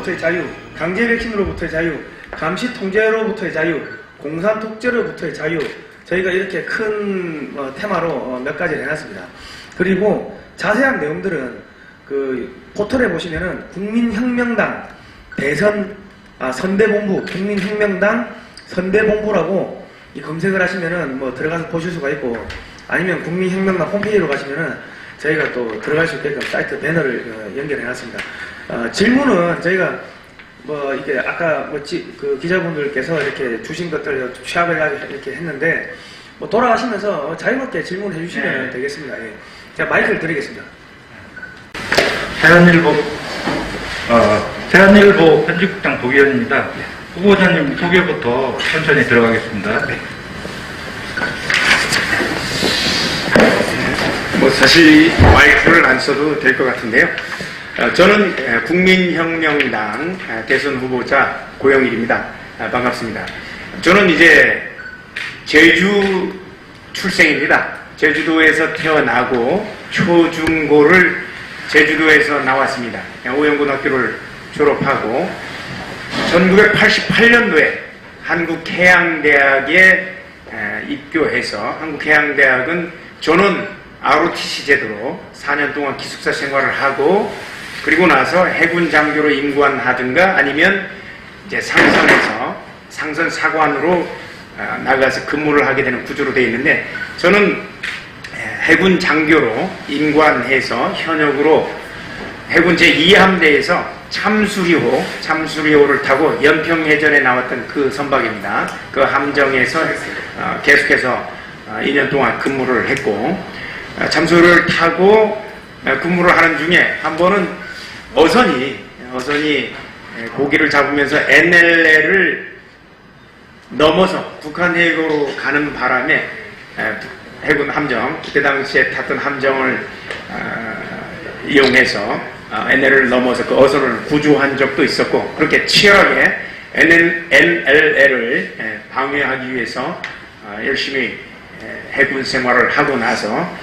백신으로부터의 자유, 강제 백신으로부터의 자유, 감시 통제로부터의 자유, 공산 독재로부터의 자유, 저희가 이렇게 큰 테마로 몇 가지를 해놨습니다. 그리고 자세한 내용들은 그 포털에 보시면은 국민혁명당 선대본부, 국민혁명당 선대본부라고 이 검색을 하시면은 뭐 들어가서 보실 수가 있고, 아니면 국민혁명당 홈페이지로 가시면은 저희가 또 들어갈 수 있게끔 사이트 배너를 연결해놨습니다. 질문은 저희가 뭐 이게 아까 그 기자분들께서 이렇게 주신 것들 취합을 이렇게 했는데 뭐 돌아가시면서 자유롭게 질문해 주시면 되겠습니다. 예. 제가 마이크를 드리겠습니다. 대한일보 편집국장 도기현입니다. 후보자님 소개부터 천천히 들어가겠습니다. 뭐 사실 마이크를 안 써도 될 것 같은데요. 저는 국민혁명당 대선 후보자 고영일입니다. 반갑습니다. 저는 이제 제주 출생입니다. 제주도에서 태어나고 초중고를 제주도에서 나왔습니다. 오영고등학교를 졸업하고 1988년도에 한국해양대학에 입교해서, 한국해양대학은 저는 ROTC 제도로 4년 동안 기숙사 생활을 하고, 그리고 나서 해군 장교로 임관하든가 아니면 이제 상선 사관으로 나가서 근무를 하게 되는 구조로 되어 있는데, 저는 해군 장교로 임관해서 현역으로 해군 제2함대에서 참수리호를 타고 연평해전에 나왔던 그 선박입니다. 그 함정에서 계속해서 2년 동안 근무를 했고, 참수리를 타고 근무를 하는 중에 한 번은 어선이 고기를 잡으면서 NLL을 넘어서 북한 해역으로 가는 바람에 해군 함정, 그때 당시에 탔던 함정을 이용해서 NLL을 넘어서 그 어선을 구조한 적도 있었고, 그렇게 치열하게 NLL을 방해하기 위해서 열심히 해군 생활을 하고 나서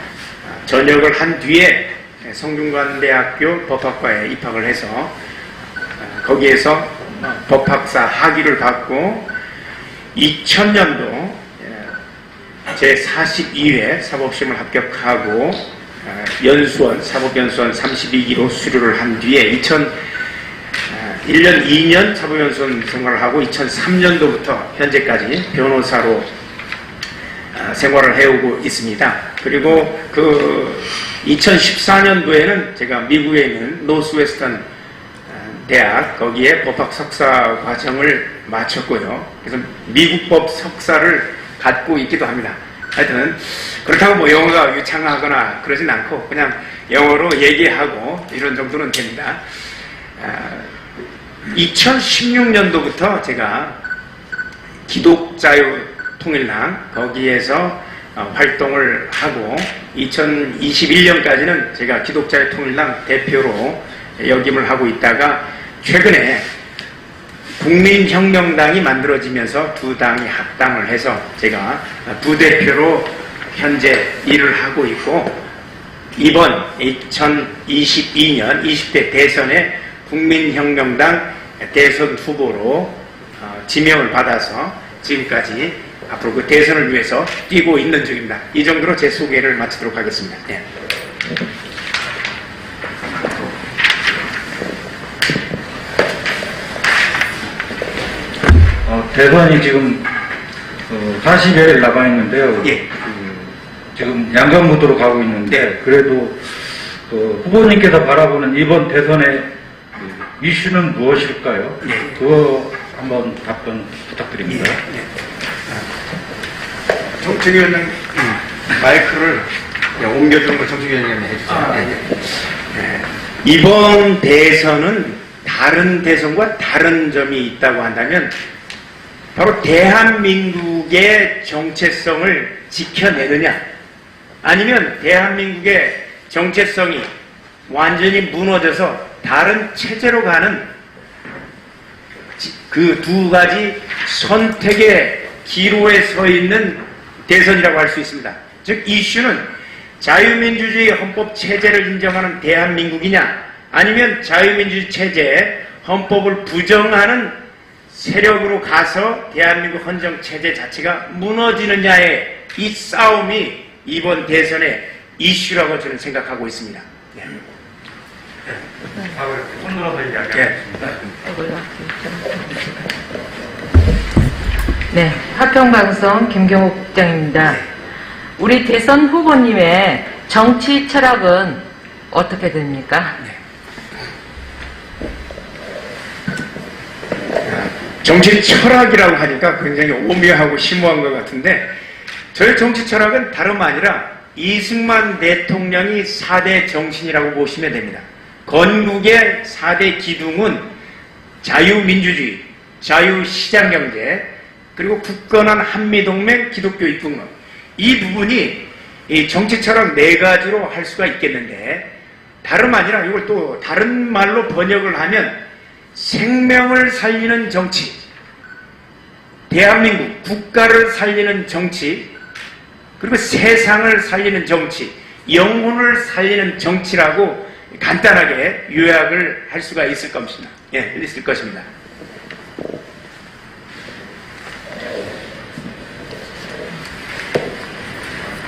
전역을 한 뒤에 성균관대학교 법학과에 입학을 해서 거기에서 법학사 학위를 받고 2000년도 제42회 사법시험을 합격하고 사법연수원 32기로 수료를 한 뒤에 2001년 2년 사법연수원 생활을 하고 2003년도부터 현재까지 변호사로 생활을 해오고 있습니다. 그리고 그 2014년도에는 제가 미국에 있는 노스웨스턴 대학, 거기에 법학 석사 과정을 마쳤고요. 그래서 미국법 석사를 갖고 있기도 합니다. 하여튼 그렇다고 뭐 영어가 유창하거나 그러진 않고 그냥 영어로 얘기하고 이런 정도는 됩니다. 2016년도부터 제가 기독자유통일당 거기에서 활동을 하고 2021년까지는 제가 기독자유통일당 대표로 역임을 하고 있다가 최근에 국민혁명당이 만들어지면서 두 당이 합당을 해서 제가 부대표로 현재 일을 하고 있고, 이번 2022년 20대 대선에 국민혁명당 대선 후보로 지명을 받아서 지금까지 앞으로 그 대선을 위해서 뛰고 있는 중입니다. 이 정도로 제 소개를 마치도록 하겠습니다. 네. 대선이 지금 40여일 남아있는데요. 예. 지금 양강구도로 가고 있는데, 네. 그래도 후보님께서 바라보는 이번 대선의 이슈는 무엇일까요? 예. 그거 한번 답변 부탁드립니다. 예. 정책위원장 마이크를 옮겨주는 걸 정책위원장이 해주세요. 이번 대선은 다른 대선과 다른 점이 있다고 한다면 바로 대한민국의 정체성을 지켜내느냐, 아니면 대한민국의 정체성이 완전히 무너져서 다른 체제로 가는 그 두 가지 선택의 기로에 서 있는 대선이라고 할 수 있습니다. 즉 이슈는 자유민주주의 헌법 체제를 인정하는 대한민국이냐, 아니면 자유민주주의 체제에 헌법을 부정하는 세력으로 가서 대한민국 헌정체제 자체가 무너지느냐의 이 싸움이 이번 대선의 이슈라고 저는 생각하고 있습니다. 네. 손들어서 이야기하겠습니다. 네, 화평방송 김경옥 국장입니다. 우리 대선 후보님의 정치 철학은 어떻게 됩니까? 정치 철학이라고 하니까 굉장히 오묘하고 심오한 것 같은데 저의 정치 철학은 다름 아니라 이승만 대통령이 4대 정신이라고 보시면 됩니다. 건국의 4대 기둥은 자유민주주의, 자유시장경제, 그리고 굳건한 한미동맹, 기독교 입국론. 이 부분이 이 정치 철학 4가지로 할 수가 있겠는데 다름 아니라 이걸 또 다른 말로 번역을 하면 생명을 살리는 정치, 대한민국 국가를 살리는 정치, 그리고 세상을 살리는 정치, 영혼을 살리는 정치라고 간단하게 요약을 할 수가 있을 것입니다. 예, 있을 것입니다.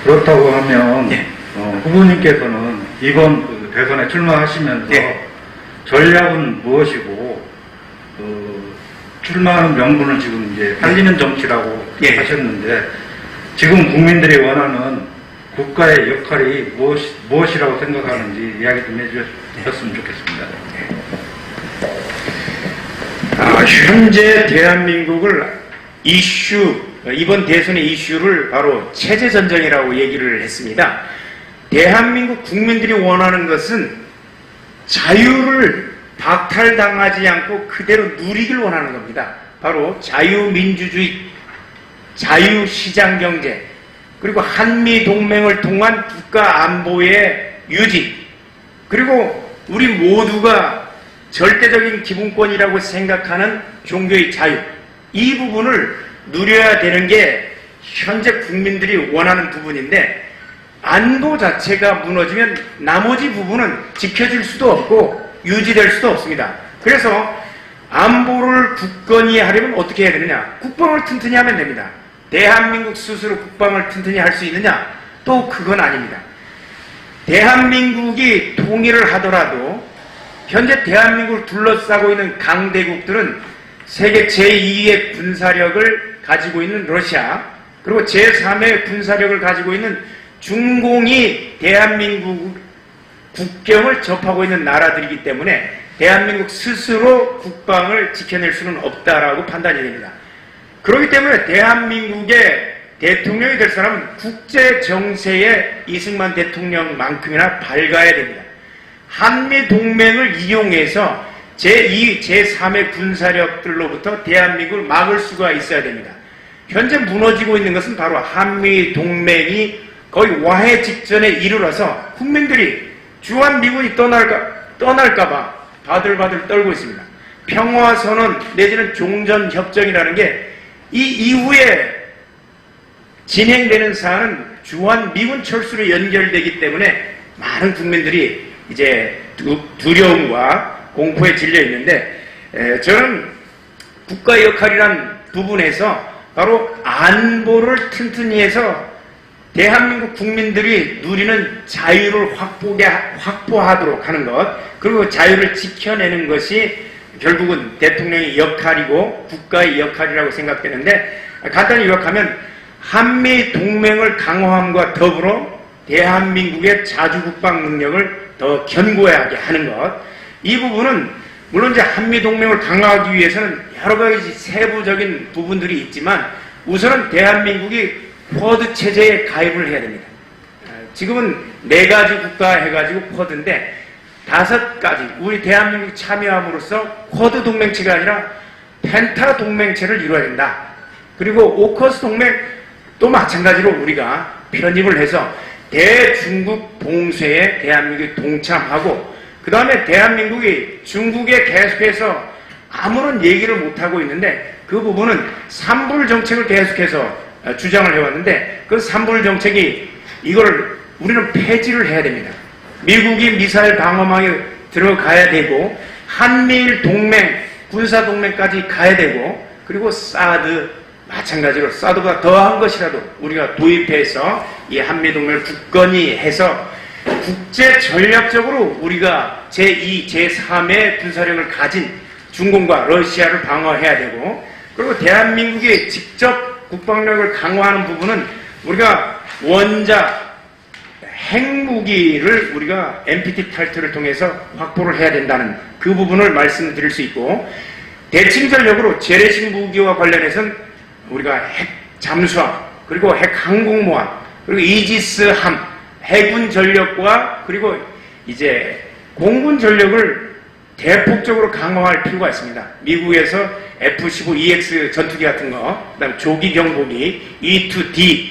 그렇다고 하면 네. 후보님께서는 이번 그 대선에 출마하시면서 네. 전략은 무엇이고 출마하는 명분을 지금 이제 살리는 정치라고 네. 하셨는데 지금 국민들이 원하는 국가의 역할이 무엇이라고 생각하는지 이야기 좀 해주셨으면 좋겠습니다. 현재 대한민국을 이번 대선의 이슈를 바로 체제전쟁이라고 얘기를 했습니다. 대한민국 국민들이 원하는 것은 자유를 박탈당하지 않고 그대로 누리길 원하는 겁니다. 바로 자유민주주의, 자유시장경제, 그리고 한미동맹을 통한 국가안보의 유지, 그리고 우리 모두가 절대적인 기본권이라고 생각하는 종교의 자유, 이 부분을 누려야 되는 게 현재 국민들이 원하는 부분인데 안보 자체가 무너지면 나머지 부분은 지켜질 수도 없고 유지될 수도 없습니다. 그래서 안보를 굳건히 하려면 어떻게 해야 되느냐? 국방을 튼튼히 하면 됩니다. 대한민국 스스로 국방을 튼튼히 할 수 있느냐? 또 그건 아닙니다. 대한민국이 통일을 하더라도 현재 대한민국을 둘러싸고 있는 강대국들은 세계 제2의 군사력을 가지고 있는 러시아, 그리고 제3의 군사력을 가지고 있는 중공이 대한민국 국경을 접하고 있는 나라들이기 때문에 대한민국 스스로 국방을 지켜낼 수는 없다라고 판단이 됩니다. 그렇기 때문에 대한민국의 대통령이 될 사람은 국제 정세에 이승만 대통령만큼이나 밝아야 됩니다. 한미동맹을 이용해서 제2, 제3의 군사력들로부터 대한민국을 막을 수가 있어야 됩니다. 현재 무너지고 있는 것은 바로 한미동맹이 거의 와해 직전에 이르러서 국민들이 주한미군이 떠날까봐 바들바들 떨고 있습니다. 평화선언 내지는 종전협정이라는 게 이 이후에 진행되는 사안은 주한미군 철수로 연결되기 때문에 많은 국민들이 이제 두려움과 공포에 질려 있는데 저는 국가의 역할이란 부분에서 바로 안보를 튼튼히 해서 대한민국 국민들이 누리는 자유를 확보하도록 하는 것, 그리고 자유를 지켜내는 것이 결국은 대통령의 역할이고 국가의 역할이라고 생각되는데 간단히 요약하면 한미동맹을 강화함과 더불어 대한민국의 자주국방 능력을 더 견고하게 하는 것, 이 부분은 물론 이제 한미동맹을 강화하기 위해서는 여러 가지 세부적인 부분들이 있지만 우선은 대한민국이 쿼드 체제에 가입을 해야 됩니다. 지금은 4가지 국가 해가지고 쿼드인데 5가지 우리 대한민국이 참여함으로써 쿼드 동맹체가 아니라 펜타 동맹체를 이루어야 된다. 그리고 오커스 동맹 또 마찬가지로 우리가 편입을 해서 대중국 봉쇄에 대한민국이 동참하고 그 다음에 대한민국이 중국에 계속해서 아무런 얘기를 못하고 있는데 그 부분은 삼불 정책을 계속해서 주장을 해왔는데 그 삼불 정책이 이걸 우리는 폐지를 해야 됩니다. 미국이 미사일 방어망에 들어가야 되고 한미일 동맹, 군사 동맹까지 가야 되고, 그리고 사드 마찬가지로 사드보다 더한 것이라도 우리가 도입해서 이 한미 동맹을 굳건히 해서 국제 전략적으로 우리가 제2, 제3의 군사력을 가진 중공과 러시아를 방어해야 되고, 그리고 대한민국이 직접 국방력을 강화하는 부분은 우리가 원자, 핵무기를 우리가 NPT 탈퇴를 통해서 확보를 해야 된다는 그 부분을 말씀드릴 수 있고, 대칭 전력으로 재래식 무기와 관련해서는 우리가 핵 잠수함, 그리고 핵 항공모함, 그리고 이지스 함, 해군 전력과 그리고 이제 공군 전력을 대폭적으로 강화할 필요가 있습니다. 미국에서 F-15EX 전투기 같은 거, 그 다음에 조기 경보기, E-2D,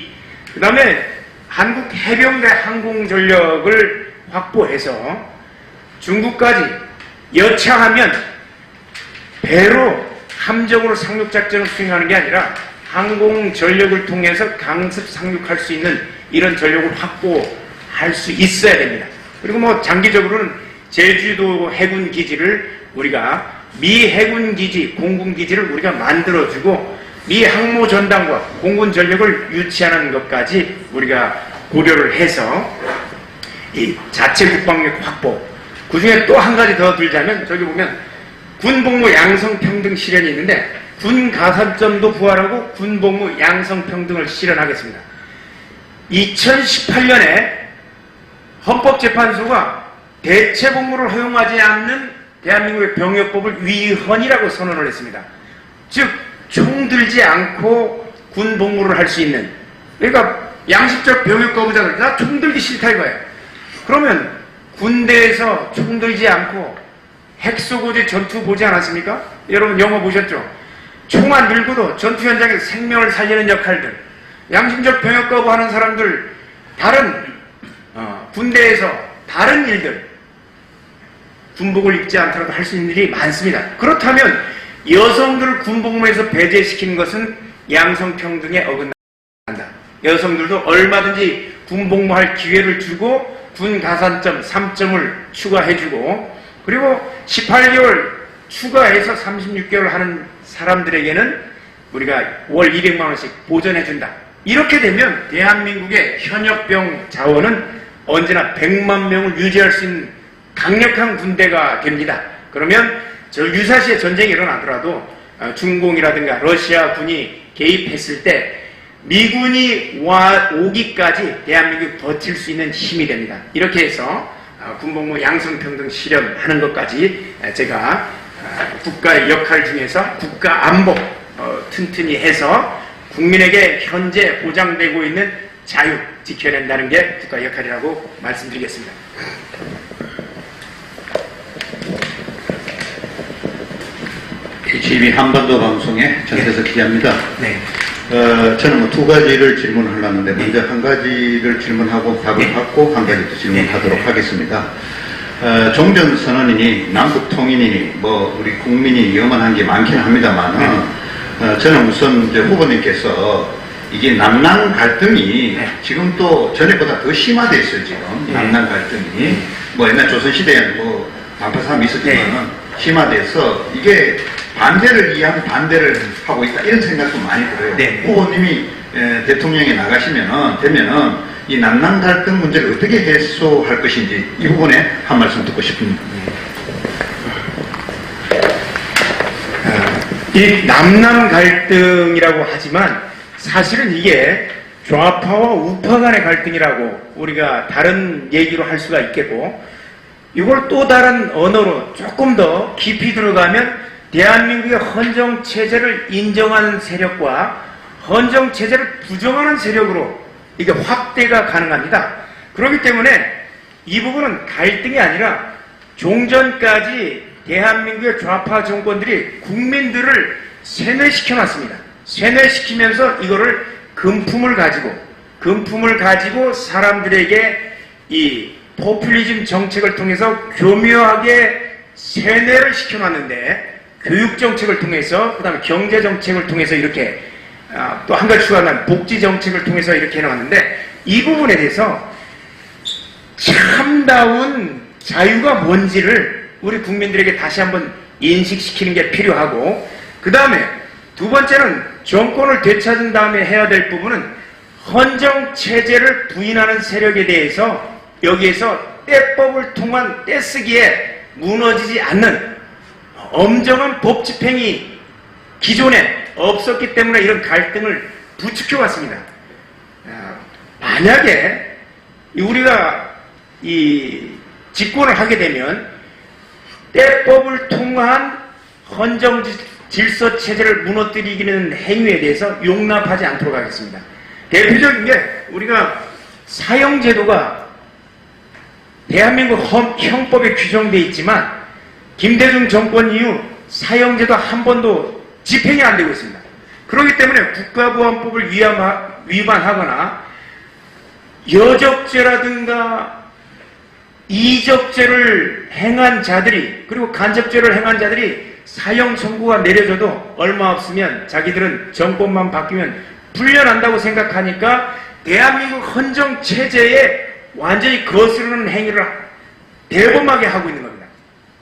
그 다음에 한국 해병대 항공 전력을 확보해서 중국까지 여차하면 배로 함정으로 상륙작전을 수행하는 게 아니라 항공 전력을 통해서 강습 상륙할 수 있는 이런 전력을 확보할 수 있어야 됩니다. 그리고 뭐 장기적으로는 제주도 해군 기지를 우리가 미 해군 기지, 공군 기지를 우리가 만들어주고 미 항모 전단과 공군 전력을 유치하는 것까지 우리가 고려를 해서 이 자체 국방력 확보. 그 중에 또 한 가지 더 들자면 저기 보면 군복무 양성평등 실현이 있는데 군 가산점도 부활하고 군복무 양성평등을 실현하겠습니다. 2018년에 헌법재판소가 대체복무를 허용하지 않는 대한민국의 병역법을 위헌이라고 선언을 했습니다. 즉 총 들지 않고 군복무를 할 수 있는, 그러니까 양식적 병역 거부자들 나 총 들기 싫다 이거예요. 그러면 군대에서 총 들지 않고 핵소고제 전투 보지 않았습니까? 여러분 영화 보셨죠? 총 안 들고도 전투 현장에서 생명을 살리는 역할들, 양심적 병역 거부하는 사람들, 다른 군대에서 다른 일들, 군복을 입지 않더라도 할 수 있는 일이 많습니다. 그렇다면 여성들을 군복무에서 배제시키는 것은 양성평등에 어긋난다. 여성들도 얼마든지 군복무할 기회를 주고 군 가산점 3점을 추가해주고, 그리고 18개월 추가해서 36개월 하는 사람들에게는 우리가 월 200만 원씩 보전해준다. 이렇게 되면 대한민국의 현역병 자원은 언제나 100만 명을 유지할 수 있는 강력한 군대가 됩니다. 그러면 저 유사시에 전쟁이 일어나더라도 중공이라든가 러시아 군이 개입했을 때 미군이 오기까지 대한민국이 버틸 수 있는 힘이 됩니다. 이렇게 해서 군복무 양성평등 실현하는 것까지 제가 국가의 역할 중에서 국가 안보 튼튼히 해서 국민에게 현재 보장되고 있는 자유 지켜낸다는 게 국가 역할이라고 말씀드리겠습니다. HB 한반도 방송의 전태석 기자입니다. 네. 저는 뭐 두 가지를 질문하려는데 먼저 한 가지를 질문하고 답을 받고 한 가지 또 질문하도록 하겠습니다. 종전선언이니 남북통일이니 뭐 우리 국민이 염원한 게 많긴 합니다만 저는 우선 이제 후보님께서 이게 남남 갈등이 지금 또 전에보다 더 심화돼 있어요. 지금 남남 갈등이 뭐 옛날 조선시대에는 뭐 반파싸움이 있었지만 심화돼서 이게 반대를 이해하면 반대를 하고 있다 이런 생각도 많이 들어요. 네. 후보님이 대통령에 되면은 이 남남 갈등 문제를 어떻게 해소할 것인지 이 부분에 한 말씀 듣고 싶습니다. 이 남남 갈등이라고 하지만 사실은 이게 좌파와 우파 간의 갈등이라고 우리가 다른 얘기로 할 수가 있겠고, 이걸 또 다른 언어로 조금 더 깊이 들어가면 대한민국의 헌정체제를 인정하는 세력과 헌정체제를 부정하는 세력으로 이게 확대가 가능합니다. 그렇기 때문에 이 부분은 갈등이 아니라 종전까지 대한민국의 좌파 정권들이 국민들을 세뇌시켜놨습니다. 세뇌시키면서 이거를 금품을 가지고 사람들에게 이 포퓰리즘 정책을 통해서 교묘하게 세뇌를 시켜놨는데, 교육 정책을 통해서, 그 다음에 경제 정책을 통해서 이렇게 또 한 가지 추가하면 복지 정책을 통해서 이렇게 해놨는데, 이 부분에 대해서 참다운 자유가 뭔지를 우리 국민들에게 다시 한번 인식시키는 게 필요하고, 그 다음에 두 번째는 정권을 되찾은 다음에 해야 될 부분은 헌정체제를 부인하는 세력에 대해서 여기에서 때법을 통한 떼쓰기에 무너지지 않는 엄정한 법 집행이 기존에 없었기 때문에 이런 갈등을 부추겨 왔습니다. 만약에 우리가 이 집권을 하게 되면 때법을 통한 헌정 질서 체제를 무너뜨리기는 행위에 대해서 용납하지 않도록 하겠습니다. 대표적인 게 우리가 사형제도가 대한민국 형법에 규정되어 있지만 김대중 정권 이후 사형제도 한 번도 집행이 안 되고 있습니다. 그렇기 때문에 국가보안법을 위반하거나 여적죄라든가 이적죄를 행한 자들이, 그리고 간접죄를 행한 자들이 사형 선고가 내려져도 얼마 없으면 자기들은 정권만 바뀌면 풀려난다고 생각하니까 대한민국 헌정체제에 완전히 거스르는 행위를 대범하게 하고 있는 겁니다.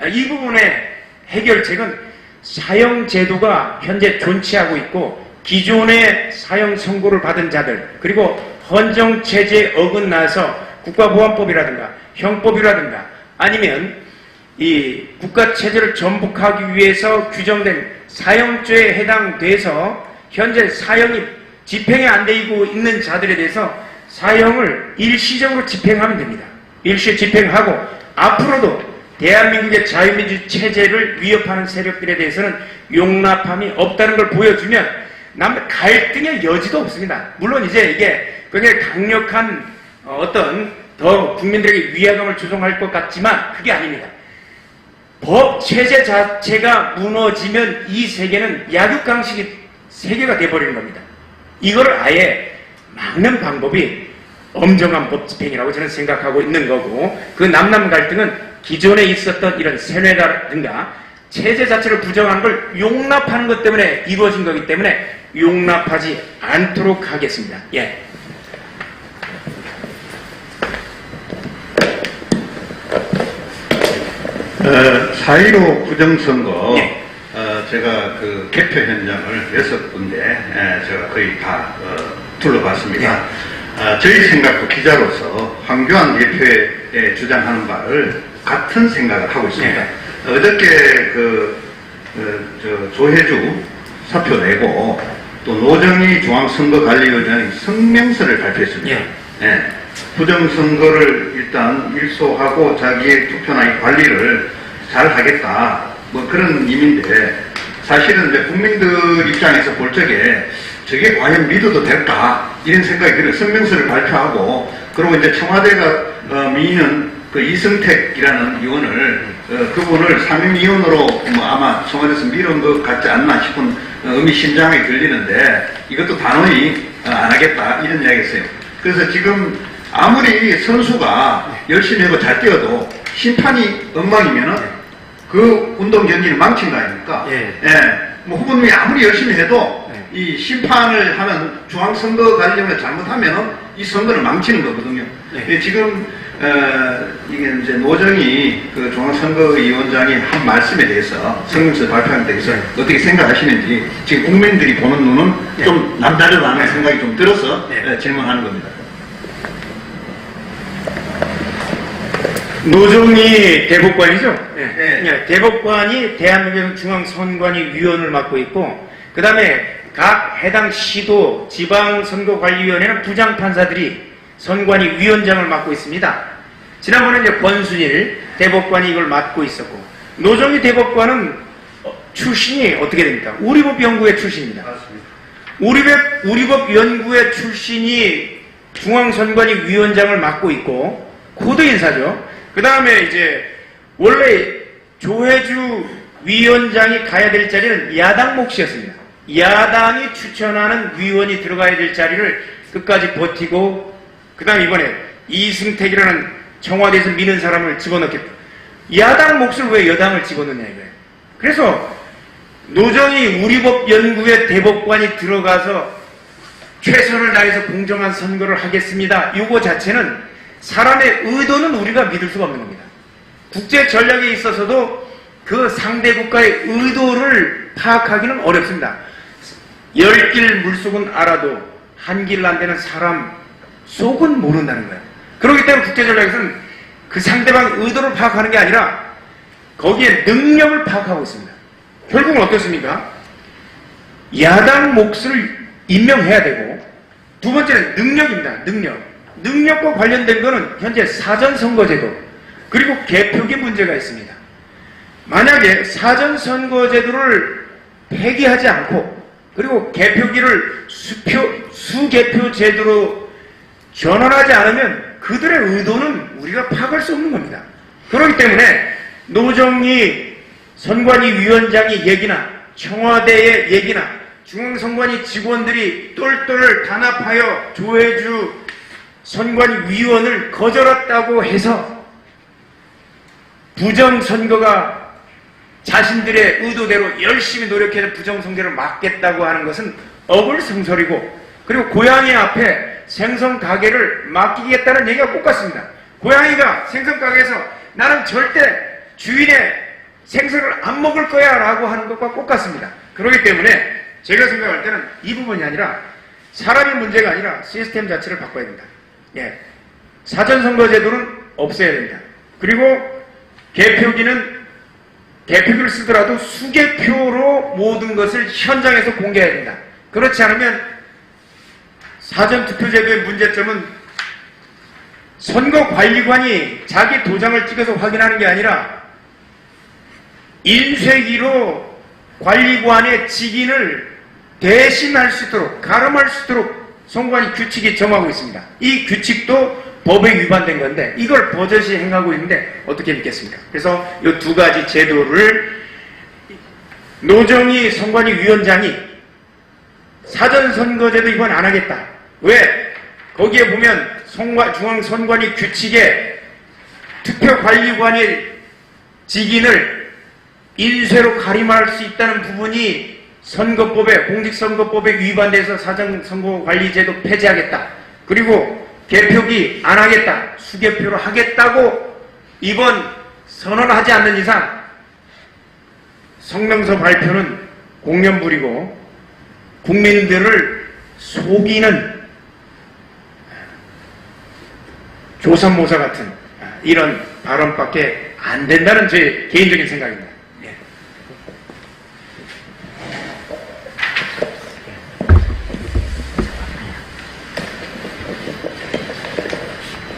이 부분의 해결책은 사형제도가 현재 존치하고 있고 기존의 사형 선고를 받은 자들, 그리고 헌정체제에 어긋나서 국가보안법이라든가 형법이라든가 아니면 이 국가체제를 전복하기 위해서 규정된 사형죄에 해당돼서 현재 사형이 집행이 안 되고 있는 자들에 대해서 사형을 일시적으로 집행하면 됩니다. 일시 집행하고 앞으로도 대한민국의 자유민주 체제를 위협하는 세력들에 대해서는 용납함이 없다는 걸 보여주면 갈등의 여지도 없습니다. 물론 이제 이게 굉장히 강력한 어떤 더 국민들에게 위화감을 조성할 것 같지만 그게 아닙니다. 법 체제 자체가 무너지면 이 세계는 약육강식의 세계가 돼버리는 겁니다. 이걸 아예 막는 방법이 엄정한 법 집행이라고 저는 생각하고 있는 거고, 그 남남 갈등은 기존에 있었던 이런 세뇌라든가 체제 자체를 부정하는 걸 용납하는 것 때문에 이루어진 거기 때문에 용납하지 않도록 하겠습니다. 예. 사.15 부정선거, 예. 제가 그 개표 현장을 6군데 제가 거의 다 둘러봤습니다. 저희 생각도 기자로서 황교안 대표의 주장하는 바를 같은 생각을 하고 있습니다. 예. 어저께 조혜주 사표 내고 또 노정희 중앙선거관리위원장이 성명서를 발표했습니다. 예. 부정선거를 일단 일소하고 자기의 투표나 이 관리를 잘 하겠다, 뭐 그런 의미인데, 사실은 이제 국민들 입장에서 볼 적에 저게 과연 믿어도 될까 이런 생각이 들어요. 성명서를 발표하고, 그리고 이제 청와대가 미는 그 이승택이라는 의원을 그분을 상임위원으로 뭐 아마 청와대에서 밀은 것 같지 않나 싶은 의미심장이 들리는데, 이것도 단호히 안 하겠다 이런 이야기였어요. 그래서 지금 아무리 선수가 열심히 하고 잘 뛰어도 심판이 엉망이면은 그 운동 경기를 망친 거 아닙니까? 예. 뭐 후보님이 아무리 열심히 해도 이 심판을 하는 중앙선거관리위원회 잘못하면은 이 선거를 망치는 거거든요. 지금 이게 이제 노정희 그 중앙선거위원장이 한 말씀에 대해서 성명서 발표한 데 대해서 어떻게 생각하시는지 지금 국민들이 보는 눈은 좀 남다르다는 생각이 좀 들어서 질문하는 겁니다. 노정희 대법관이죠? 네. 대법관이 대한민국 중앙선관위 위원을 맡고 있고, 그 다음에 각 해당 시도 지방선거관리위원회는 부장판사들이 선관위 위원장을 맡고 있습니다. 지난번에 이제 권순일 대법관이 이걸 맡고 있었고, 노정희 대법관은 출신이 어떻게 됩니까? 우리법연구회 출신입니다. 우리법연구회 출신이 중앙선관위 위원장을 맡고 있고, 고도 인사죠. 그 다음에 이제 원래 조혜주 위원장이 가야 될 자리는 야당 몫이었습니다. 야당이 추천하는 위원이 들어가야 될 자리를 끝까지 버티고, 그 다음에 이번에 이승택이라는 청와대에서 미는 사람을 집어넣겠다. 야당 몫을 왜 여당을 집어넣냐 이거예요. 그래서 노정희 우리법연구회 대법관이 들어가서 최선을 다해서 공정한 선거를 하겠습니다. 이거 자체는 사람의 의도는 우리가 믿을 수가 없는 겁니다. 국제 전략에 있어서도 그 상대 국가의 의도를 파악하기는 어렵습니다. 열 길 물속은 알아도 한 길 안 되는 사람 속은 모른다는 거예요. 그렇기 때문에 국제 전략에서는 그 상대방 의도를 파악하는 게 아니라 거기에 능력을 파악하고 있습니다. 결국은 어떻습니까? 야당 몫을 임명해야 되고, 두 번째는 능력입니다. 능력과 관련된 거는 현재 사전선거제도 그리고 개표기 문제가 있습니다. 만약에 사전선거제도를 폐기하지 않고 그리고 개표기를 수개표 제도로 전환하지 않으면 그들의 의도는 우리가 파악할 수 없는 겁니다. 그렇기 때문에 노정희 선관위 위원장의 얘기나 청와대의 얘기나 중앙선관위 직원들이 똘똘 단합하여 조혜주 선관위 위원을 거절했다고 해서 부정선거가 자신들의 의도대로 열심히 노력해서 부정선거를 막겠다고 하는 것은 어불성설이고, 그리고 고양이 앞에 생선 가게를 맡기겠다는 얘기가 꼭 같습니다. 고양이가 생선 가게에서 나는 절대 주인의 생선을 안 먹을 거야 라고 하는 것과 꼭 같습니다. 그렇기 때문에 제가 생각할 때는 이 부분이 아니라 사람의 문제가 아니라 시스템 자체를 바꿔야 됩니다. 예. 사전선거제도는 없애야 됩니다. 그리고 개표기를 쓰더라도 수개표로 모든 것을 현장에서 공개해야 됩니다. 그렇지 않으면 사전투표제도의 문제점은 선거관리관이 자기 도장을 찍어서 확인하는 게 아니라 인쇄기로 관리관의 직인을 대신할 수 있도록, 가름할 수 있도록 선관위 규칙이 정하고 있습니다. 이 규칙도 법에 위반된 건데 이걸 버젓이 행하고 있는데 어떻게 믿겠습니까? 그래서 이 두 가지 제도를 노정희 선관위 위원장이 사전선거제도 이번 안 하겠다. 왜? 거기에 보면 중앙선관위 규칙에 투표관리관의 직인을 인쇄로 가림할 수 있다는 부분이 선거법에, 공직선거법에 위반돼서 사전선거관리제도 폐지하겠다. 그리고 개표기 안 하겠다. 수개표로 하겠다고 이번 선언하지 않는 이상 성명서 발표는 공연불이고 국민들을 속이는 조선모사 같은 이런 발언밖에 안 된다는 제 개인적인 생각입니다.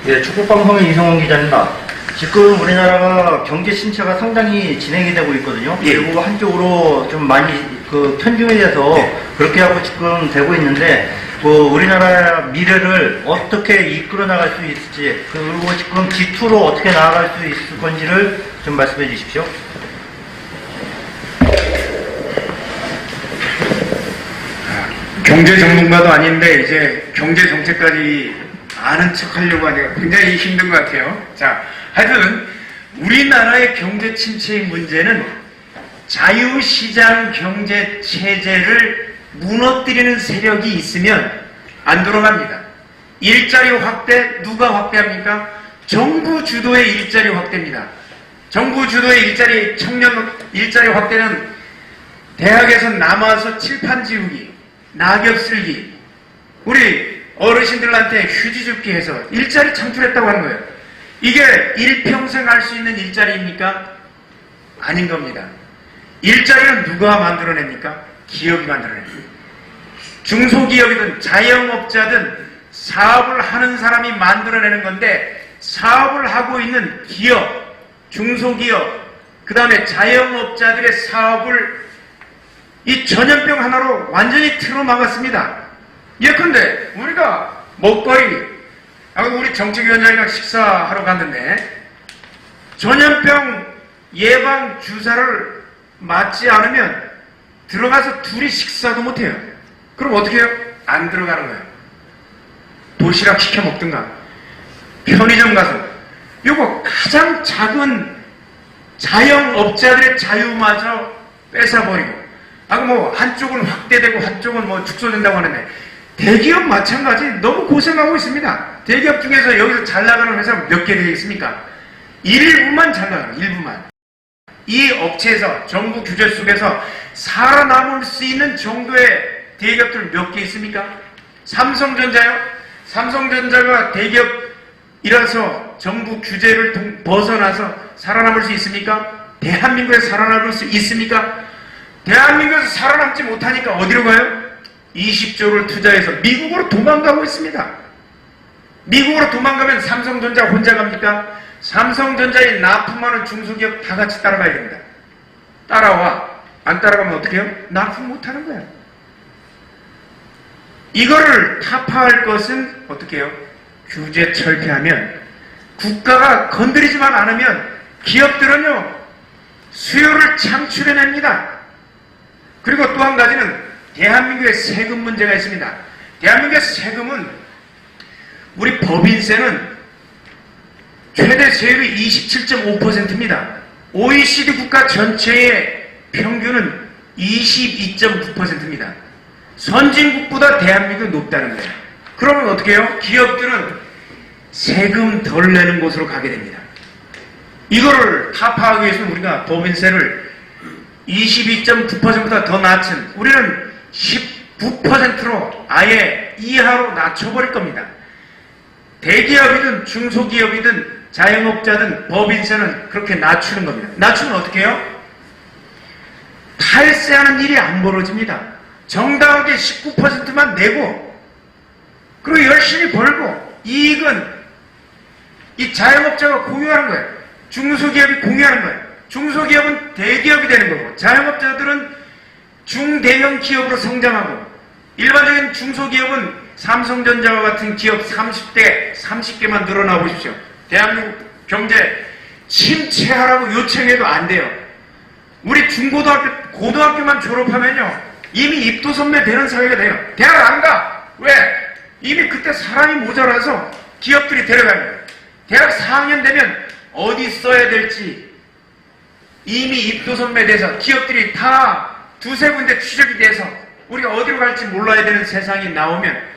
네, 축구방송의 이성훈 기자입니다. 지금 우리나라가 경제 침체가 상당히 진행이 되고 있거든요. 예. 그리고 한쪽으로 좀 많이 편중이 돼서 그렇게 하고 지금 되고 있는데, 우리나라 미래를 어떻게 이끌어 나갈 수 있을지, 그리고 지금 G2로 어떻게 나아갈 수 있을 건지를 좀 말씀해 주십시오. 경제 전문가도 아닌데 이제 경제 정책까지 아는 척 하려고 하니까 굉장히 힘든 것 같아요. 자, 하여튼 우리나라의 경제 침체의 문제는 자유시장 경제 체제를 무너뜨리는 세력이 있으면 안 돌아갑니다. 일자리 확대, 누가 확대합니까? 정부 주도의 일자리 확대입니다. 정부 주도의 청년 일자리 확대는 대학에서 남아서 칠판 지우기, 낙엽 쓸기, 우리 어르신들한테 휴지 줍기 해서 일자리 창출했다고 하는 거예요. 이게 일평생 할 수 있는 일자리입니까? 아닌 겁니다. 일자리는 누가 만들어냅니까? 기업이 만들어냅니다. 중소기업이든 자영업자든 사업을 하는 사람이 만들어내는 건데, 사업을 하고 있는 기업, 중소기업, 그 다음에 자영업자들의 사업을 이 전염병 하나로 완전히 틀어막았습니다. 예컨대 우리가 먹거리, 우리 정책위원장이랑 식사하러 갔는데 전염병 예방 주사를 맞지 않으면 들어가서 둘이 식사도 못해요. 그럼 어떻게 해요? 안 들어가는 거예요. 도시락 시켜 먹든가 편의점 가서. 요거 가장 작은 자영업자들의 자유마저 뺏어버리고, 한쪽은 확대되고 한쪽은 축소된다고 하는데, 대기업 마찬가지 너무 고생하고 있습니다. 대기업 중에서 여기서 잘 나가는 회사 몇 개 되겠습니까? 일부만 잘 나가요. 일부만. 이 업체에서 정부 규제 속에서 살아남을 수 있는 정도의 대기업들 몇 개 있습니까? 삼성전자요? 삼성전자가 대기업이라서 정부 규제를 벗어나서 살아남을 수 있습니까? 대한민국에서 살아남을 수 있습니까? 대한민국에서 살아남지 못하니까 어디로 가요? 20조를 투자해서 미국으로 도망가고 있습니다. 미국으로 도망가면 삼성전자 혼자 갑니까? 삼성전자에 납품하는 중소기업 다 같이 따라가야 됩니다. 따라와. 안 따라가면 어떻게 해요? 납품 못하는 거야. 이거를 타파할 것은 어떻게 해요? 규제 철폐하면, 국가가 건드리지만 않으면 기업들은요 수요를 창출해냅니다. 그리고 또 한 가지는 대한민국의 세금 문제가 있습니다. 대한민국의 세금은, 우리 법인세는 최대 세율이 27.5%입니다. OECD 국가 전체의 평균은 22.9%입니다. 선진국보다 대한민국이 높다는 거예요. 그러면 어떻게 해요? 기업들은 세금 덜 내는 곳으로 가게 됩니다. 이거를 타파하기 위해서는 우리가 법인세를 22.9%보다 더 낮춘, 우리는 19%로 아예 이하로 낮춰버릴 겁니다. 대기업이든 중소기업이든 자영업자든 법인세는 그렇게 낮추는 겁니다. 낮추면 어떻게 해요? 탈세하는 일이 안 벌어집니다. 정당하게 19%만 내고, 그리고 열심히 벌고, 이익은 이 자영업자가 공유하는 거예요. 중소기업이 공유하는 거예요. 중소기업은 대기업이 되는 거고, 자영업자들은 중대형 기업으로 성장하고, 일반적인 중소기업은 삼성전자와 같은 기업 30개만 늘어나 보십시오. 대한민국 경제 침체하라고 요청해도 안 돼요. 우리 중고등학교, 고등학교만 졸업하면요 이미 입도선매 되는 사회가 돼요. 대학 안 가. 왜? 이미 그때 사람이 모자라서 기업들이 데려가는 거예요. 대학 4학년 되면 어디 써야 될지 이미 입도선매 돼서 기업들이 다 두세 군데 취직이 돼서 우리가 어디로 갈지 몰라야 되는 세상이 나오면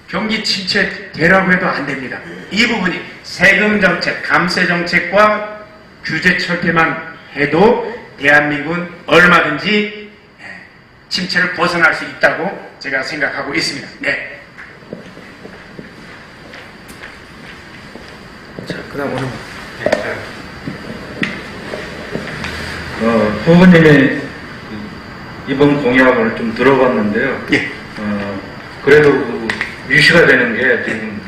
경기 침체 되라고 해도 안 됩니다. 이 부분이 세금 정책, 감세 정책과 규제 철폐만 해도 대한민국은 얼마든지 침체를 벗어날 수 있다고 제가 생각하고 있습니다. 네. 자, 그 다음 오늘. 후보님의 이번 공약을 좀 들어봤는데요. 예. 그래도 유시가 되는 게 지금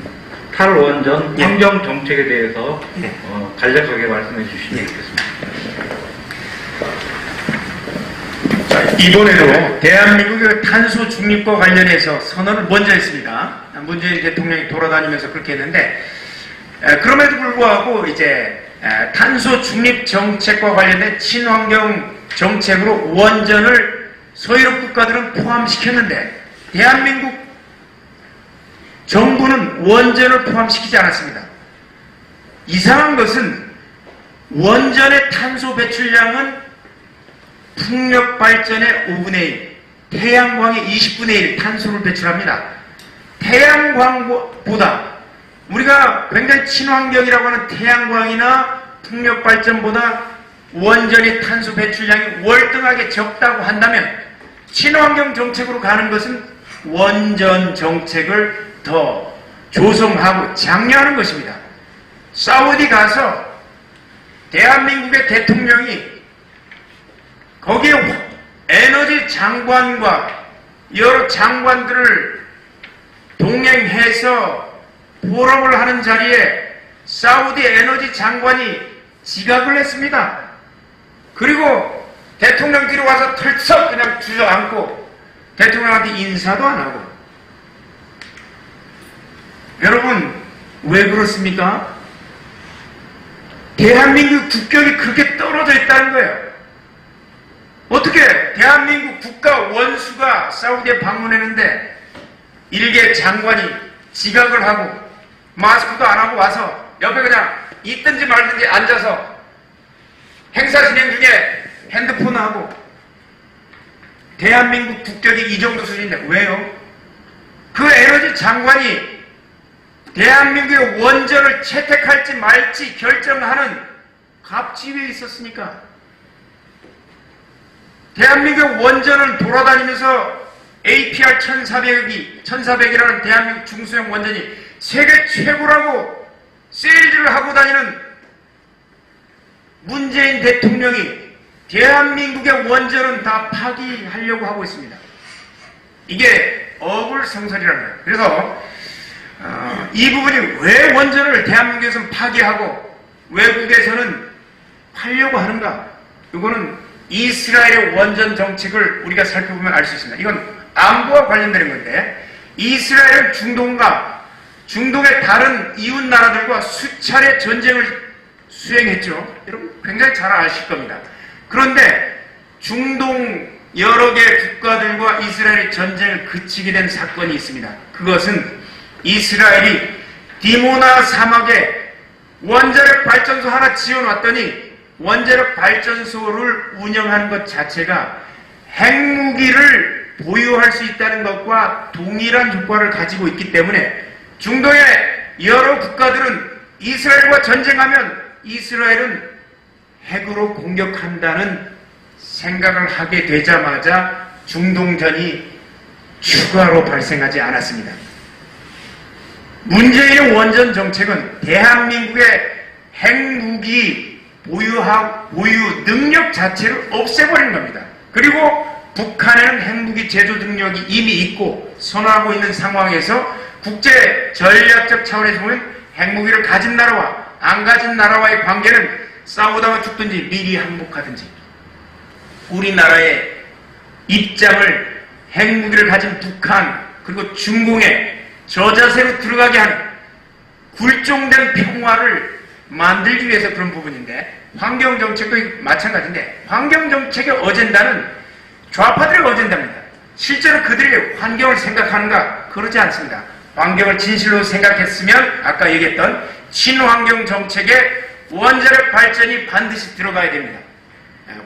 탈원전 예. 환경 정책에 대해서 예. 간략하게 말씀해 주시면 예. 좋겠습니다. 자, 이번에도 대한민국의 탄소 중립과 관련해서 선언을 먼저 했습니다. 문재인 대통령이 돌아다니면서 그렇게 했는데, 그럼에도 불구하고 이제 탄소 중립 정책과 관련된 친환경 정책으로 원전을 서유럽 국가들은 포함시켰는데 대한민국 정부는 원전을 포함시키지 않았습니다. 이상한 것은 원전의 탄소 배출량은 풍력 발전의 5분의 1, 태양광의 20분의 1 탄소를 배출합니다. 태양광보다 우리가 굉장히 친환경이라고 하는 태양광이나 풍력 발전보다 원전의 탄소 배출량이 월등하게 적다고 한다면 친환경 정책으로 가는 것은 원전 정책을 더 조성하고 장려하는 것입니다. 사우디 가서 대한민국의 대통령이 거기에 에너지 장관과 여러 장관들을 동행해서 포럼을 하는 자리에 사우디 에너지 장관이 지각을 했습니다. 그리고 대통령 뒤로 와서 털썩 그냥 주저앉고 대통령한테 인사도 안 하고. 여러분 왜 그렇습니까? 대한민국 국격이 그렇게 떨어져 있다는 거예요. 어떻게 대한민국 국가 원수가 사우디에 방문했는데 일개 장관이 지각을 하고 마스크도 안 하고 와서 옆에 그냥 있든지 말든지 앉아서 행사 진행 중에 핸드폰하고. 대한민국 국격이 이 정도 수준인데 왜요? 그 에너지 장관이 대한민국의 원전을 채택할지 말지 결정하는 갑지위에 있었으니까. 대한민국 원전은 돌아다니면서 APR 1400이라는 대한민국 중소형 원전이 세계 최고라고 세일즈를 하고 다니는 문재인 대통령이 대한민국의 원전은 다 파기하려고 하고 있습니다. 이게 어불성설이라는 거예요. 그래서 이 부분이 왜 원전을 대한민국에서는 파기하고 외국에서는 팔려고 하는가? 이거는 이스라엘의 원전 정책을 우리가 살펴보면 알 수 있습니다. 이건 안보와 관련되는 건데, 이스라엘은 중동의 다른 이웃 나라들과 수차례 전쟁을 수행했죠. 여러분 굉장히 잘 아실 겁니다. 그런데 중동 여러 개 국가들과 이스라엘이 전쟁을 그치게 된 사건이 있습니다. 그것은 이스라엘이 디모나 사막에 원자력 발전소 하나 지어놨더니 원자력 발전소를 운영하는 것 자체가 핵무기를 보유할 수 있다는 것과 동일한 효과를 가지고 있기 때문에 중동의 여러 국가들은 이스라엘과 전쟁하면 이스라엘은 핵으로 공격한다는 생각을 하게 되자마자 중동전이 추가로 발생하지 않았습니다. 문재인의 원전 정책은 대한민국의 핵무기 보유 능력 자체를 없애버린 겁니다. 그리고 북한에는 핵무기 제조 능력이 이미 있고 선호하고 있는 상황에서 국제 전략적 차원에서 보면 핵무기를 가진 나라와 안 가진 나라와의 관계는 싸우다가 죽든지 미리 항복하든지, 우리나라의 입장을 핵무기를 가진 북한 그리고 중공에 저자세로 들어가게 하는 굴종된 평화를 만들기 위해서 그런 부분인데, 환경정책도 마찬가지인데 환경정책의 어젠다는 좌파들의 어젠다입니다. 실제로 그들이 환경을 생각하는가? 그러지 않습니다. 환경을 진실로 생각했으면 아까 얘기했던 친환경 정책에 원자력 발전이 반드시 들어가야 됩니다.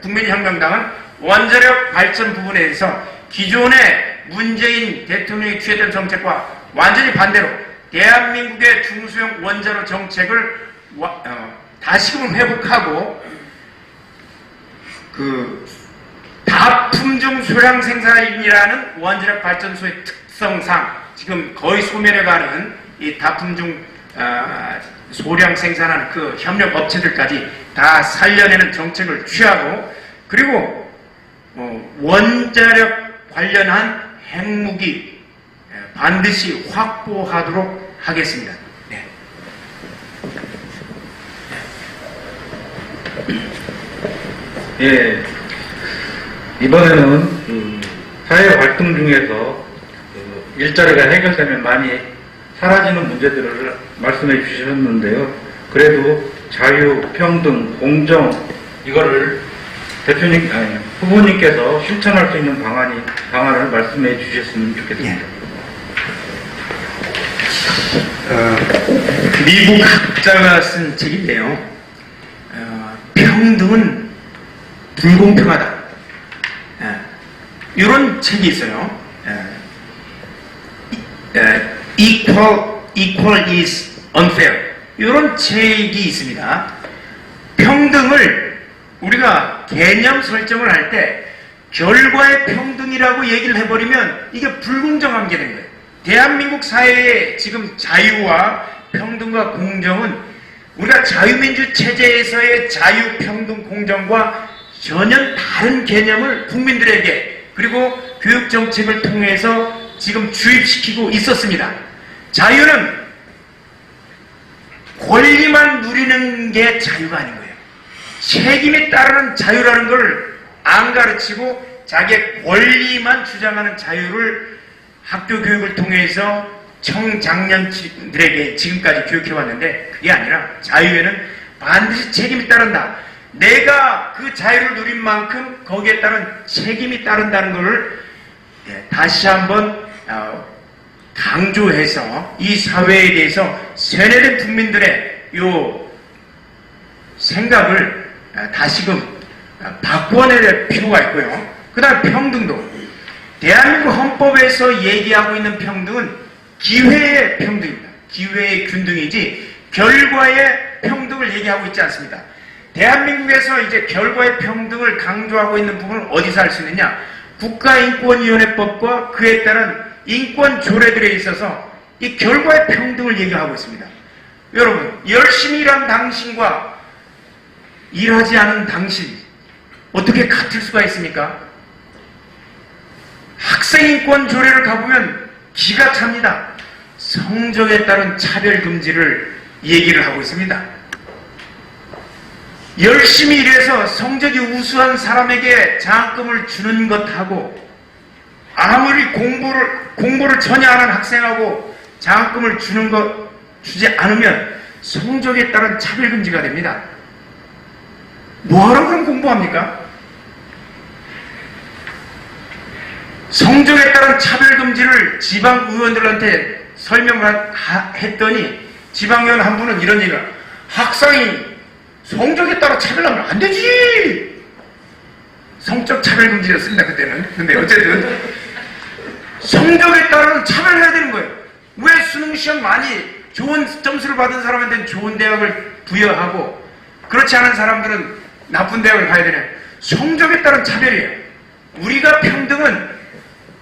국민혁명당은 원자력 발전 부분에 대해서 기존의 문재인 대통령이 취했던 정책과 완전히 반대로 대한민국의 중소형 원자로 정책을 다시금 회복하고 다품종 소량 생산이라는 원자력 발전소의 특성상 지금 거의 소멸해가는 이 다품종 소량 생산하는 그 협력 업체들까지 다 살려내는 정책을 취하고, 그리고 원자력 관련한 핵무기 반드시 확보하도록 하겠습니다. 네. 예, 이번에는 사회 활동 중에서 일자리가 해결되면 많이 사라지는 문제들을 말씀해 주셨는데요. 그래도 자유, 평등, 공정, 이거를 후보님께서 실천할 수 있는 방안을 말씀해 주셨으면 좋겠습니다. 미국 학자가 쓴 책인데요. 평등은 불공평하다. 이런 책이 있어요. Equal is unfair. 이런 책이 있습니다. 평등을 우리가 개념 설정을 할 때 결과의 평등이라고 얘기를 해버리면 이게 불공정한 게 된 거예요. 대한민국 사회의 지금 자유와 평등과 공정은 우리가 자유민주 체제에서의 자유, 평등, 공정과 전혀 다른 개념을 국민들에게 그리고 교육정책을 통해서 지금 주입시키고 있었습니다. 자유는 권리만 누리는 게 자유가 아닌 거예요. 책임에 따르는 자유라는 걸 안 가르치고 자기의 권리만 주장하는 자유를 학교 교육을 통해서 청장년들에게 지금까지 교육해왔는데, 그게 아니라 자유에는 반드시 책임이 따른다. 내가 그 자유를 누린 만큼 거기에 따른 책임이 따른다는 것을 다시 한번 강조해서 이 사회에 대해서 세뇌된 국민들의 요 생각을 다시금 바꿔내야 될 필요가 있고요. 그 다음 평등도, 대한민국 헌법에서 얘기하고 있는 평등은 기회의 평등입니다. 기회의 균등이지 결과의 평등을 얘기하고 있지 않습니다. 대한민국에서 이제 결과의 평등을 강조하고 있는 부분을 어디서 할 수 있느냐? 국가인권위원회법과 그에 따른 인권 조례들에 있어서 이 결과의 평등을 얘기하고 있습니다. 여러분, 열심히 일한 당신과 일하지 않은 당신 어떻게 같을 수가 있습니까? 학생인권 조례를 가보면 기가 찹니다. 성적에 따른 차별 금지를 얘기를 하고 있습니다. 열심히 일해서 성적이 우수한 사람에게 장학금을 주는 것하고 아무리 공부를 전혀 안 한 학생하고 장학금을 주지 않으면 성적에 따른 차별금지가 됩니다. 뭐하러 그럼 공부합니까? 성적에 따른 차별금지를 지방의원들한테 설명을 했더니 지방의원 한 분은 이런 얘기를 학생이 성적에 따라 차별하면 안 되지! 성적 차별금지였습니다, 그때는. 근데 어쨌든 성적에 따라는 차별해야 되는 거예요. 왜 수능시험 많이 좋은 점수를 받은 사람한테는 좋은 대학을 부여하고 그렇지 않은 사람들은 나쁜 대학을 가야 되냐? 성적에 따른 차별이에요. 우리가 평등은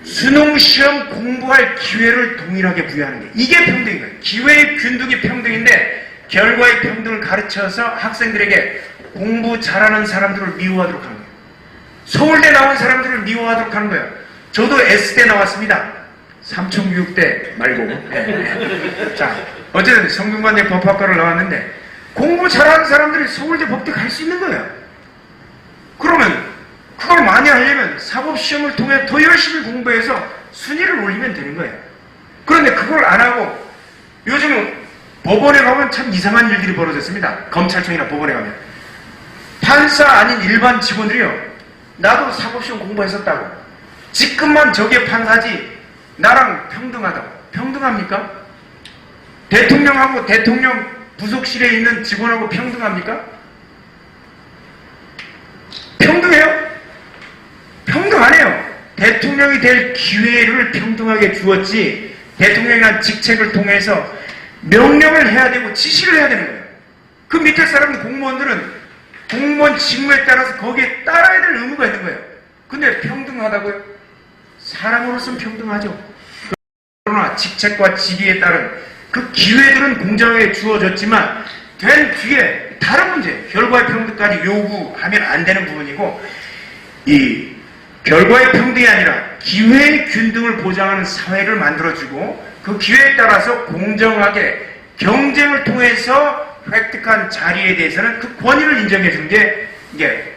수능시험 공부할 기회를 동일하게 부여하는 게 이게 평등인 거예요. 기회의 균등이 평등인데 결과의 평등을 가르쳐서 학생들에게 공부 잘하는 사람들을 미워하도록 하는 거예요. 서울대 나온 사람들을 미워하도록 하는 거예요. 저도 S대 나왔습니다. 삼천교육대 말고. 네. 자, 어쨌든 성균관대 법학과를 나왔는데 공부 잘하는 사람들이 서울대 법대 갈 수 있는 거예요. 그러면 그걸 많이 하려면 사법시험을 통해 더 열심히 공부해서 순위를 올리면 되는 거예요. 그런데 그걸 안 하고 요즘은 법원에 가면 참 이상한 일들이 벌어졌습니다. 검찰청이나 법원에 가면 판사 아닌 일반 직원들이요, 나도 사법시험 공부했었다고, 직급만 저게 판사지 나랑 평등하다고. 평등합니까? 대통령하고 대통령 부속실에 있는 직원하고 평등합니까? 평등해요? 평등 안 해요. 대통령이 될 기회를 평등하게 주었지 대통령이라는 직책을 통해서 명령을 해야 되고 지시를 해야 되는 거예요. 그 밑에 사람들 공무원들은 공무원 직무에 따라서 거기에 따라야 될 의무가 있는 거예요. 근데 평등하다고요? 사람으로서는 평등하죠. 그러나 직책과 직위에 따른 그 기회들은 공정하게 주어졌지만 된 뒤에 다른 문제, 결과의 평등까지 요구하면 안 되는 부분이고, 이 결과의 평등이 아니라 기회의 균등을 보장하는 사회를 만들어주고 그 기회에 따라서 공정하게 경쟁을 통해서 획득한 자리에 대해서는 그 권위를 인정해 주는 게 이게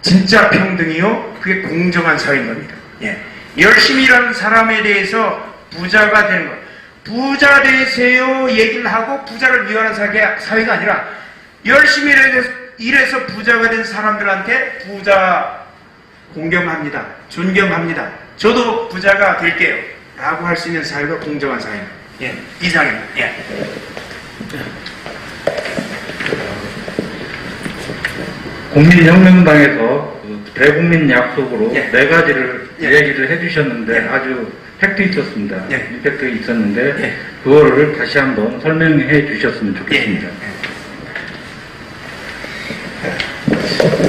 진짜 평등이요, 그게 공정한 사회인 겁니다. 예. 열심히 일하는 사람에 대해서 부자가 되는 것, 부자 되세요 얘기를 하고 부자를 미워하는 사회가 아니라 열심히 일해서 부자가 된 사람들한테 부자 공경합니다, 존경합니다, 저도 부자가 될게요 라고 할 수 있는 사회가 공정한 사회입니다. 예, 이상입니다. 예. 국민혁명당에서 그 대국민 약속으로 예. 네 가지를 예. 얘기를 해주셨는데 예. 아주 팩트 있었습니다. 예. 임팩트 있었는데 예. 그거를 다시 한번 설명해 주셨으면 좋겠습니다.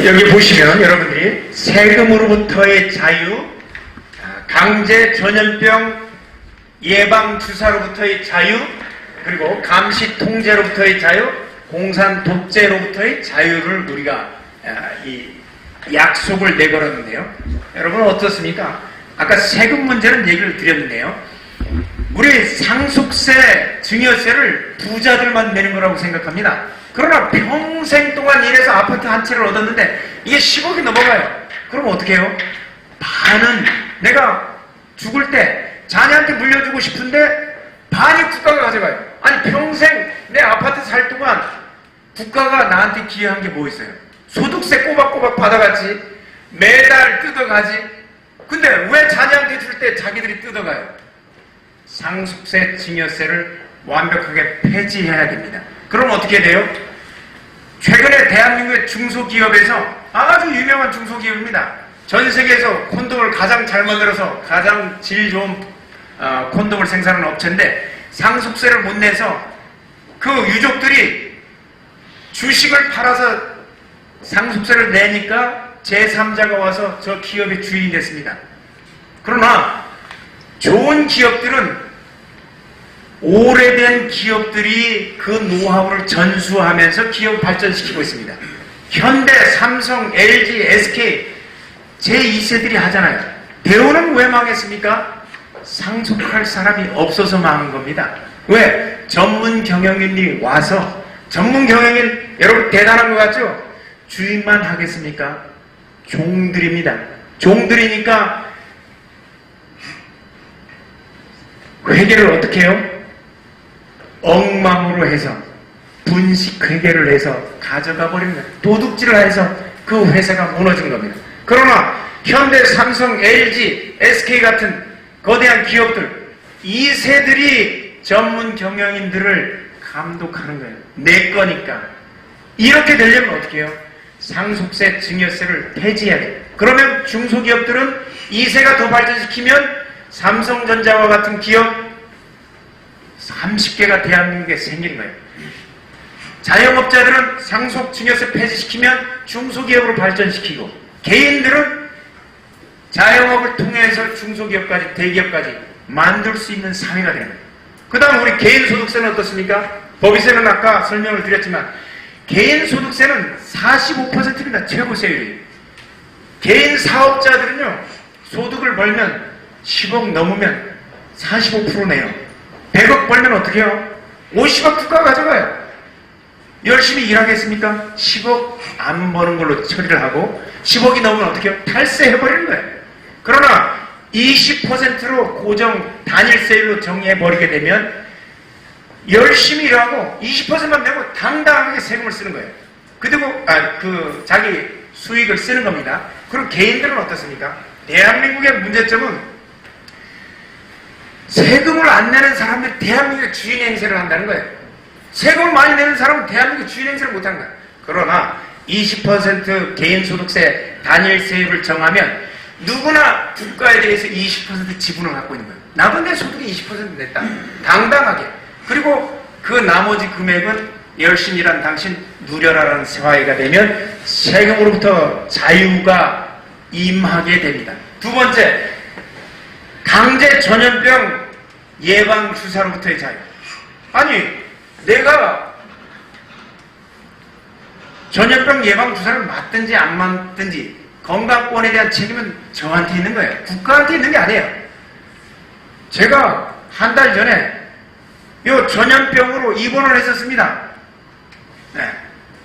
여기 보시면 여러분들이 세금으로부터의 자유, 강제 전염병 예방 주사로부터의 자유, 그리고 감시 통제로부터의 자유, 공산 독재로부터의 자유를 우리가 이 약속을 내걸었는데요. 여러분 어떻습니까? 아까 세금 문제는 얘기를 드렸는데요. 우리 상속세, 증여세를 부자들만 내는 거라고 생각합니다. 그러나 평생 동안 일해서 아파트 한 채를 얻었는데 이게 10억이 넘어가요. 그럼 어떻게 해요? 반은 내가 죽을 때 자녀한테 물려주고 싶은데 반이 국가가 가져가요. 아니 평생 내 아파트 살 동안 국가가 나한테 기여한 게 뭐 있어요? 소득세 꼬박꼬박 받아갔지, 매달 뜯어가지. 근데 왜 자녀한테 줄 때 자기들이 뜯어가요? 상속세, 증여세를 완벽하게 폐지해야 됩니다. 그럼 어떻게 돼요? 최근에 대한민국의 중소기업에서 아주 유명한 중소기업입니다. 전 세계에서 콘돔을 가장 잘 만들어서 가장 질 좋은 콘돔을 생산하는 업체인데 상속세를 못 내서 그 유족들이 주식을 팔아서 상속세를 내니까 제3자가 와서 저 기업의 주인이 됐습니다. 그러나 좋은 기업들은 오래된 기업들이 그 노하우를 전수하면서 기업을 발전시키고 있습니다. 현대, 삼성, LG, SK 제2세들이 하잖아요. 대우는 왜 망했습니까? 상속할 사람이 없어서 망한 겁니다. 왜? 전문 경영인이 와서, 전문 경영인 여러분 대단한 것 같죠? 주인만 하겠습니까? 종들입니다. 종들이니까 회계를 어떻게 해요? 엉망으로 해서 분식 회계를 해서 가져가 버린 거예요. 도둑질을 해서 그 회사가 무너진 겁니다. 그러나 현대, 삼성, LG, SK 같은 거대한 기업들, 이 세들이 전문 경영인들을 감독하는 거예요. 내 거니까. 이렇게 되려면 어떻게 해요? 상속세, 증여세를 폐지해야 돼요. 그러면 중소기업들은 이 세가 더 발전시키면 삼성전자와 같은 기업 30개가 대한민국에 생기는 거예요. 자영업자들은 상속, 증여세 폐지시키면 중소기업으로 발전시키고, 개인들은 자영업을 통해서 중소기업까지, 대기업까지 만들 수 있는 사회가 되는 거예요. 그 다음 우리 개인소득세는 어떻습니까? 법인세는 아까 설명을 드렸지만 개인소득세는 45%입니다. 최고세율이. 개인 사업자들은요, 소득을 벌면 10억 넘으면 45% 내요. 100억 벌면 어떻게 해요? 50억 국가가 가져가요. 열심히 일하겠습니까? 10억 안 버는 걸로 처리를 하고 10억이 넘으면 어떻게 해요? 탈세해버리는 거예요. 그러나 20%로 고정 단일세율로 정리해버리게 되면 열심히 일하고 20%만 내고 당당하게 세금을 쓰는 거예요. 그리고 자기 수익을 쓰는 겁니다. 그럼 개인들은 어떻습니까? 대한민국의 문제점은 세금을 안 내는 사람들이 대한민국의 주인 행세를 한다는 거예요. 세금을 많이 내는 사람은 대한민국의 주인 행세를 못하는 거예요. 그러나 20% 개인소득세 단일세율을 정하면 누구나 국가에 대해서 20% 지분을 갖고 있는 거예요. 나도 내 소득이 20% 냈다. 당당하게. 그리고 그 나머지 금액은 열심히 일한 당신 누려라라는 사회가 되면 세금으로부터 자유가 임하게 됩니다. 두 번째, 강제 전염병 예방 주사로부터의 자유. 아니, 내가 전염병 예방 주사를 맞든지 안 맞든지 건강권에 대한 책임은 저한테 있는 거예요. 국가한테 있는 게 아니에요. 제가 한 달 전에 요 전염병으로 입원을 했었습니다. 네.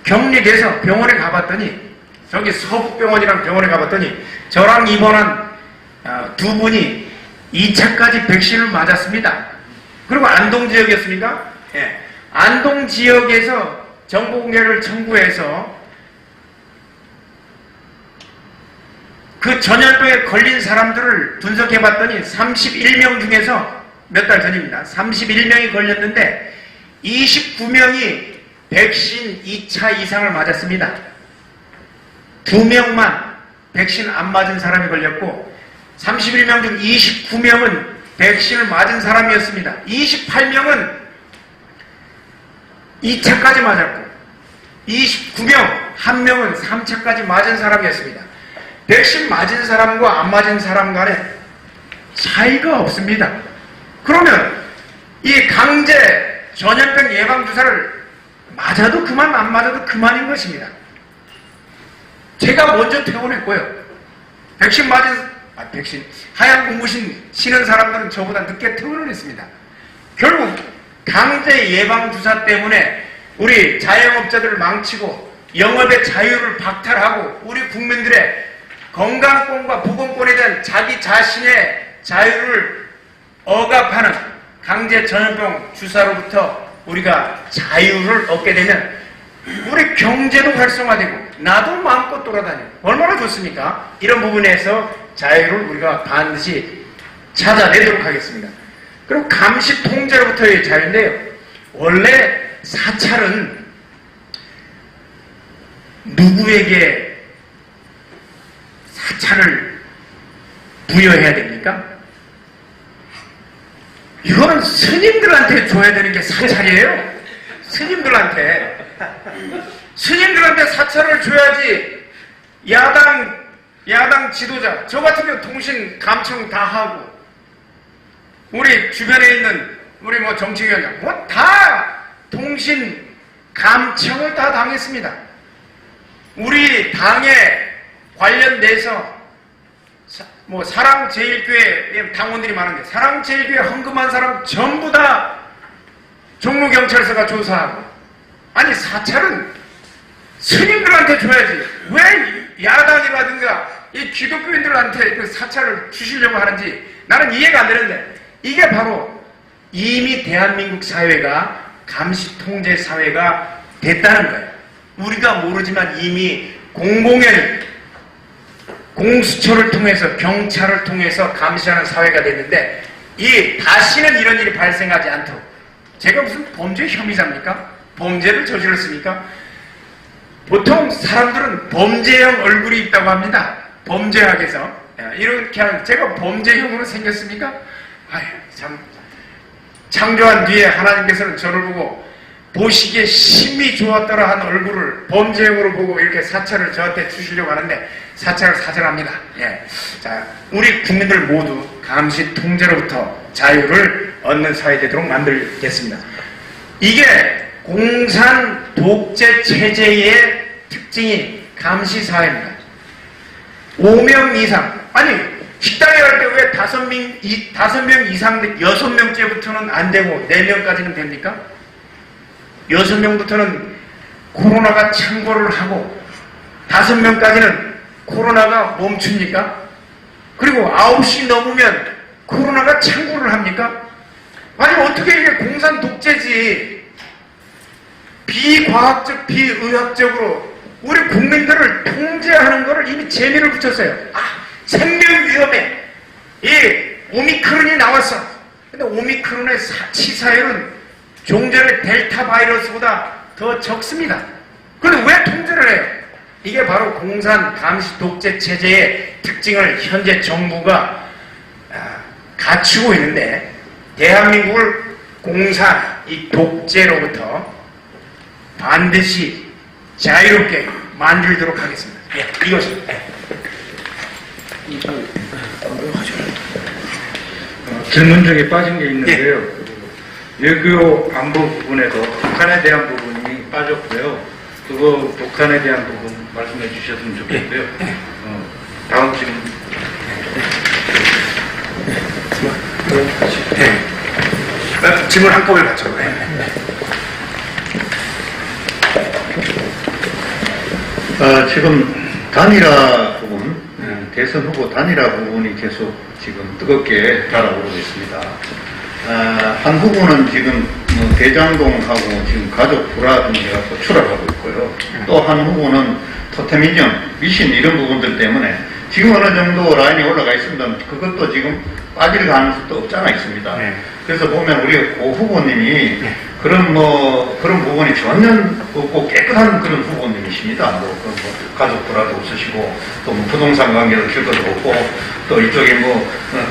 격리돼서 병원에 가봤더니, 저기 서북병원이랑 병원에 가봤더니 저랑 입원한 두 분이 2차까지 백신을 맞았습니다. 그리고 안동 지역이었습니까? 네. 안동 지역에서 정보 공개를 청구해서 그 전염병에 걸린 사람들을 분석해봤더니 31명 중에서 몇 달 전입니다. 31명이 걸렸는데 29명이 백신 2차 이상을 맞았습니다. 2명만 백신 안 맞은 사람이 걸렸고 31명 중 29명은 백신을 맞은 사람이었습니다. 28명은 2차까지 맞았고 29명, 1명은 3차까지 맞은 사람이었습니다. 백신 맞은 사람과 안 맞은 사람 간에 차이가 없습니다. 그러면 이 강제 전염병 예방주사를 맞아도 그만, 안 맞아도 그만인 것입니다. 제가 먼저 퇴원했고요. 백신 하얀 공무신 신은 사람들은 저보다 늦게 퇴원을 했습니다. 결국 강제 예방주사 때문에 우리 자영업자들을 망치고 영업의 자유를 박탈하고 우리 국민들의 건강권과 보건권에 대한 자기 자신의 자유를 억압하는 강제 전염병 주사로부터 우리가 자유를 얻게 되면 우리 경제도 활성화되고 나도 마음껏 돌아다니고 얼마나 좋습니까? 이런 부분에서 자유를 우리가 반드시 찾아내도록 하겠습니다. 그리고 감시 통제로부터의 자유인데요. 원래 사찰은 누구에게 사찰을 부여해야 됩니까? 이거는 스님들한테 줘야 되는 게 사찰이에요. 스님들한테 사찰을 줘야지. 야당 지도자, 저 같으면 통신 감청 다 하고, 우리 주변에 있는 우리 뭐 정치위원장, 뭐 다 통신 감청을 다 당했습니다. 우리 당에 관련돼서 뭐 사랑제일교회 당원들이 많은데 사랑제일교회 헌금한 사람 전부 다 종로경찰서가 조사하고, 아니 사찰은 스님들한테 줘야지 왜 야당이라든가 이 기독교인들한테 그 사찰을 주시려고 하는지 나는 이해가 안 되는데, 이게 바로 이미 대한민국 사회가 감시 통제 사회가 됐다는 거예요. 우리가 모르지만 이미 공공연 공수처를 통해서 경찰을 통해서 감시하는 사회가 됐는데, 다시는 이런 일이 발생하지 않도록, 제가 무슨 범죄 혐의자입니까? 범죄를 저질렀습니까? 보통 사람들은 범죄형 얼굴이 있다고 합니다. 범죄학에서. 이렇게 하면 제가 범죄형으로 생겼습니까? 아유, 참. 창조한 뒤에 하나님께서는 저를 보고 보시기에 심히 좋았더라 한 얼굴을 범죄형으로 보고 이렇게 사찰을 저한테 주시려고 하는데, 사찰을 사절합니다. 예. 자, 우리 국민들 모두 감시 통제로부터 자유를 얻는 사회 되도록 만들겠습니다. 이게 공산 독재 체제의 특징이 감시 사회입니다. 5명 이상, 아니 식당에 갈 때 왜 5명 이상, 6명째부터는 안 되고 4명까지는 됩니까? 6명부터는 코로나가 창궐을 하고 5명까지는 코로나가 멈춥니까? 그리고 9시 넘으면 코로나가 창궐을 합니까? 아니 어떻게 이게 공산 독재지, 비과학적, 비의학적으로 우리 국민들을 통제하는 거를 이미 재미를 붙였어요. 생명 위험에 이 오미크론이 나왔어. 근데 오미크론의 치사율은 종전의 델타 바이러스보다 더 적습니다. 그런데 왜 통제를 해요? 이게 바로 공산 감시 독재 체제의 특징을 현재 정부가 갖추고 있는데, 대한민국을 공산 이 독재로부터 반드시 자유롭게 만들도록 하겠습니다. 예, 이것입니다. 질문 중에 빠진 게 있는데요. 외교 안보 부분에서 북한에 대한 부분이 빠졌고요. 그거 북한에 대한 부분 말씀해 주셨으면 좋겠고요. 다음 질문. 질문 한꺼번에 받죠. 지금 단일화 부분, 대선 후보 단일화 부분이 계속 지금 뜨겁게 달아오르고 있습니다. 한 후보는 지금 대장동하고 지금 가족 불화 문제가 또 추락하고 있고요. 또 한 후보는 토테미즘, 미신 이런 부분들 때문에 지금 어느 정도 라인이 올라가 있습니다. 그것도 지금 빠질 가능성도 없잖아 있습니다. 그래서 보면 우리 고 후보님이 그런 부분이 전혀 없고 깨끗한 그런 후보님이십니다. 가족 불화도 없으시고, 또 부동산 관계도 길거도 없고, 또 이쪽에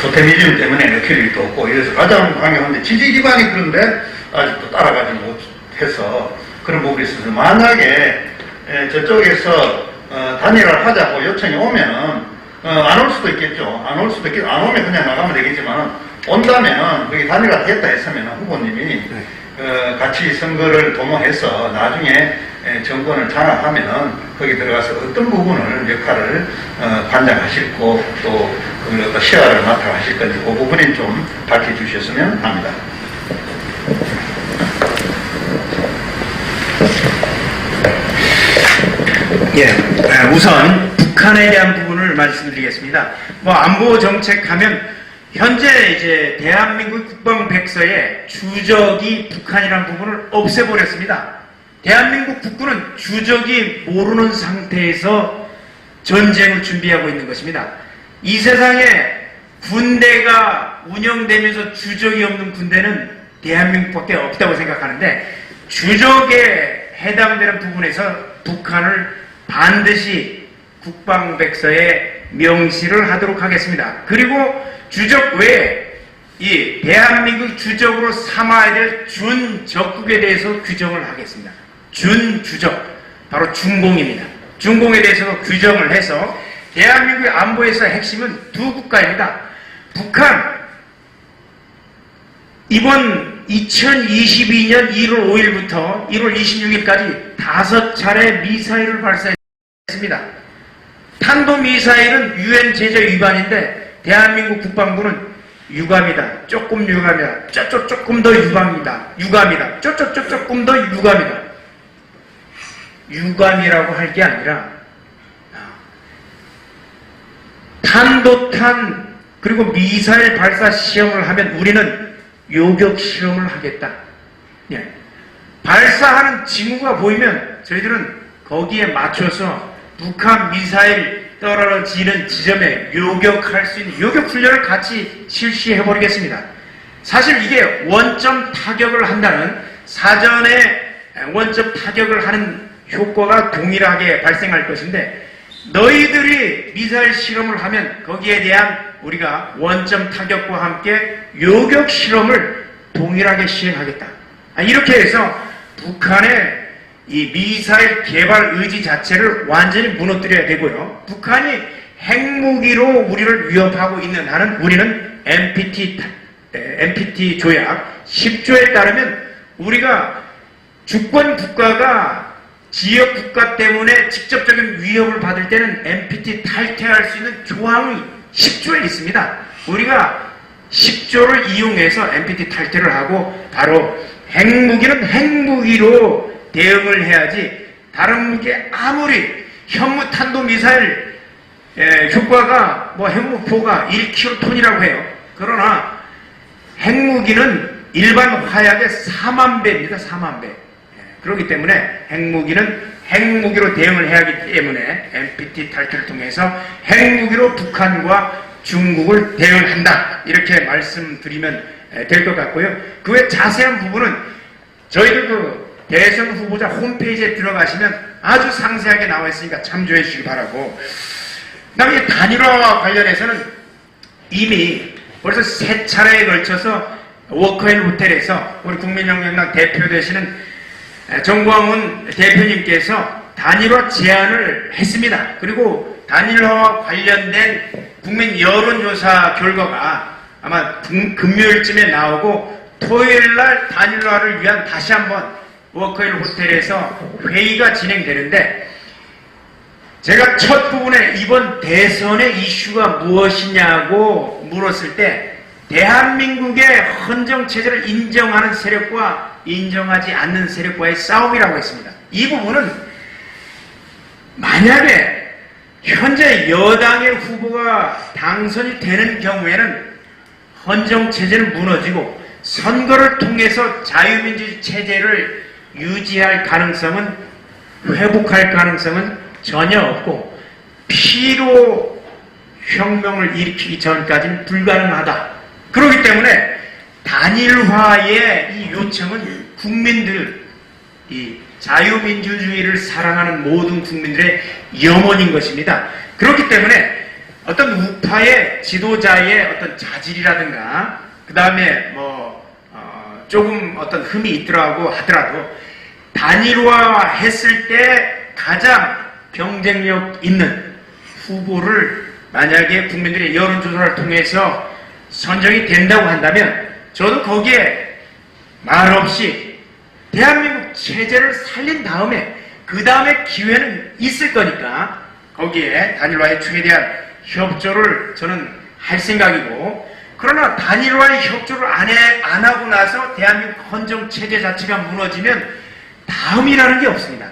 토테미즘 때문에 느낄 일도 없고, 이래서 가장 강력한데 지지 기반이 그런데 아직도 따라가지 못해서 그런 부분이 있어서, 만약에 저쪽에서 단일화를 하자고 요청이 오면은 안 올 수도 있겠죠. 안 오면 그냥 나가면 되겠지만, 온다면 거기 단일화 되겠다 했으면 후보님이 같이 선거를 도모해서 나중에 정권을 장악하면은 거기 들어가서 어떤 부분을 역할을 관장하실 거, 또 그걸 어떤 시야를 맡아가실 건지 그 부분은 좀 밝혀주셨으면 합니다. 우선 북한에 대한 부분을 말씀드리겠습니다. 안보 정책 하면 현재 이제 대한민국 국방백서에 주적이 북한이라는 부분을 없애버렸습니다. 대한민국 국군은 주적이 모르는 상태에서 전쟁을 준비하고 있는 것입니다. 이 세상에 군대가 운영되면서 주적이 없는 군대는 대한민국밖에 없다고 생각하는데, 주적에 해당되는 부분에서 북한을 반드시 국방백서에 명시를 하도록 하겠습니다. 그리고 주적 외에 이 대한민국 주적으로 삼아야 될 준적국에 대해서 규정을 하겠습니다. 준주적, 바로 중공입니다. 중공에 대해서도 규정을 해서 대한민국의 안보에서 핵심은 두 국가입니다. 북한, 이번 2022년 1월 5일부터 1월 26일까지 5차례 미사일을 발사했습니다. 탄도미사일은 UN 제재 위반인데 대한민국 국방부는 유감이다. 조금 유감이다. 조금 더 유감이다. 유감이다. 조금 더 유감이다. 유감이라고 할 게 아니라 탄도탄 그리고 미사일 발사 시험을 하면 우리는 요격 실험을 하겠다. 예. 발사하는 징후가 보이면 저희들은 거기에 맞춰서 북한 미사일 떨어지는 지점에 요격할 수 있는 요격 훈련을 같이 실시해버리겠습니다. 사실 이게 원점 타격을 한다는 사전에 원점 타격을 하는 효과가 동일하게 발생할 것인데 너희들이 미사일 실험을 하면 거기에 대한 우리가 원점 타격과 함께 요격 실험을 동일하게 시행하겠다. 이렇게 해서 북한의 이 미사일 개발 의지 자체를 완전히 무너뜨려야 되고요. 북한이 핵무기로 우리를 위협하고 있는 한은 우리는 NPT 조약 10조에 따르면 우리가 주권 국가가 지역 국가 때문에 직접적인 위협을 받을 때는 NPT 탈퇴할 수 있는 조항이 10조에 있습니다. 우리가 10조를 이용해서 NPT 탈퇴를 하고 바로 핵무기는 핵무기로 대응을 해야지 다른 무기에 아무리 현무탄도미사일 효과가 뭐 핵무포가 1킬로톤이라고 해요. 그러나 핵무기는 일반 화약의 4만 배입니다. 4만 배. 그렇기 때문에 핵무기는 핵무기로 대응을 해야 하기 때문에 NPT 탈퇴를 통해서 핵무기로 북한과 중국을 대응을 한다. 이렇게 말씀드리면 될 것 같고요. 그 외 자세한 부분은 저희들 그 대선 후보자 홈페이지에 들어가시면 아주 상세하게 나와 있으니까 참조해 주시기 바라고. 그 다음에 단일화와 관련해서는 이미 벌써 3차례에 걸쳐서 워커힐 호텔에서 우리 국민혁명당 대표 되시는 정광훈 대표님께서 단일화 제안을 했습니다. 그리고 단일화와 관련된 국민 여론조사 결과가 아마 금요일쯤에 나오고 토요일날 단일화를 위한 다시 한번 워커힐 호텔에서 회의가 진행되는데 제가 첫 부분에 이번 대선의 이슈가 무엇이냐고 물었을 때 대한민국의 헌정체제를 인정하는 세력과 인정하지 않는 세력과의 싸움이라고 했습니다. 이 부분은 만약에 현재 여당의 후보가 당선이 되는 경우에는 헌정체제는 무너지고 선거를 통해서 자유민주주의 체제를 유지할 가능성은 회복할 가능성은 전혀 없고 피로 혁명을 일으키기 전까지는 불가능하다. 그렇기 때문에 단일화의 이 요청은 국민들, 이 자유민주주의를 사랑하는 모든 국민들의 염원인 것입니다. 그렇기 때문에 어떤 우파의 지도자의 어떤 자질이라든가 그 다음에 조금 어떤 흠이 있더라고 하더라도 단일화 했을 때 가장 경쟁력 있는 후보를 만약에 국민들의 여론조사를 통해서 선정이 된다고 한다면 저도 거기에 말없이 대한민국 체제를 살린 다음에 그 다음에 기회는 있을 거니까 거기에 단일화에 최대한 협조를 저는 할 생각이고 그러나 단일화의 협조를 안 하고 나서 대한민국 헌정체제 자체가 무너지면 다음이라는 게 없습니다.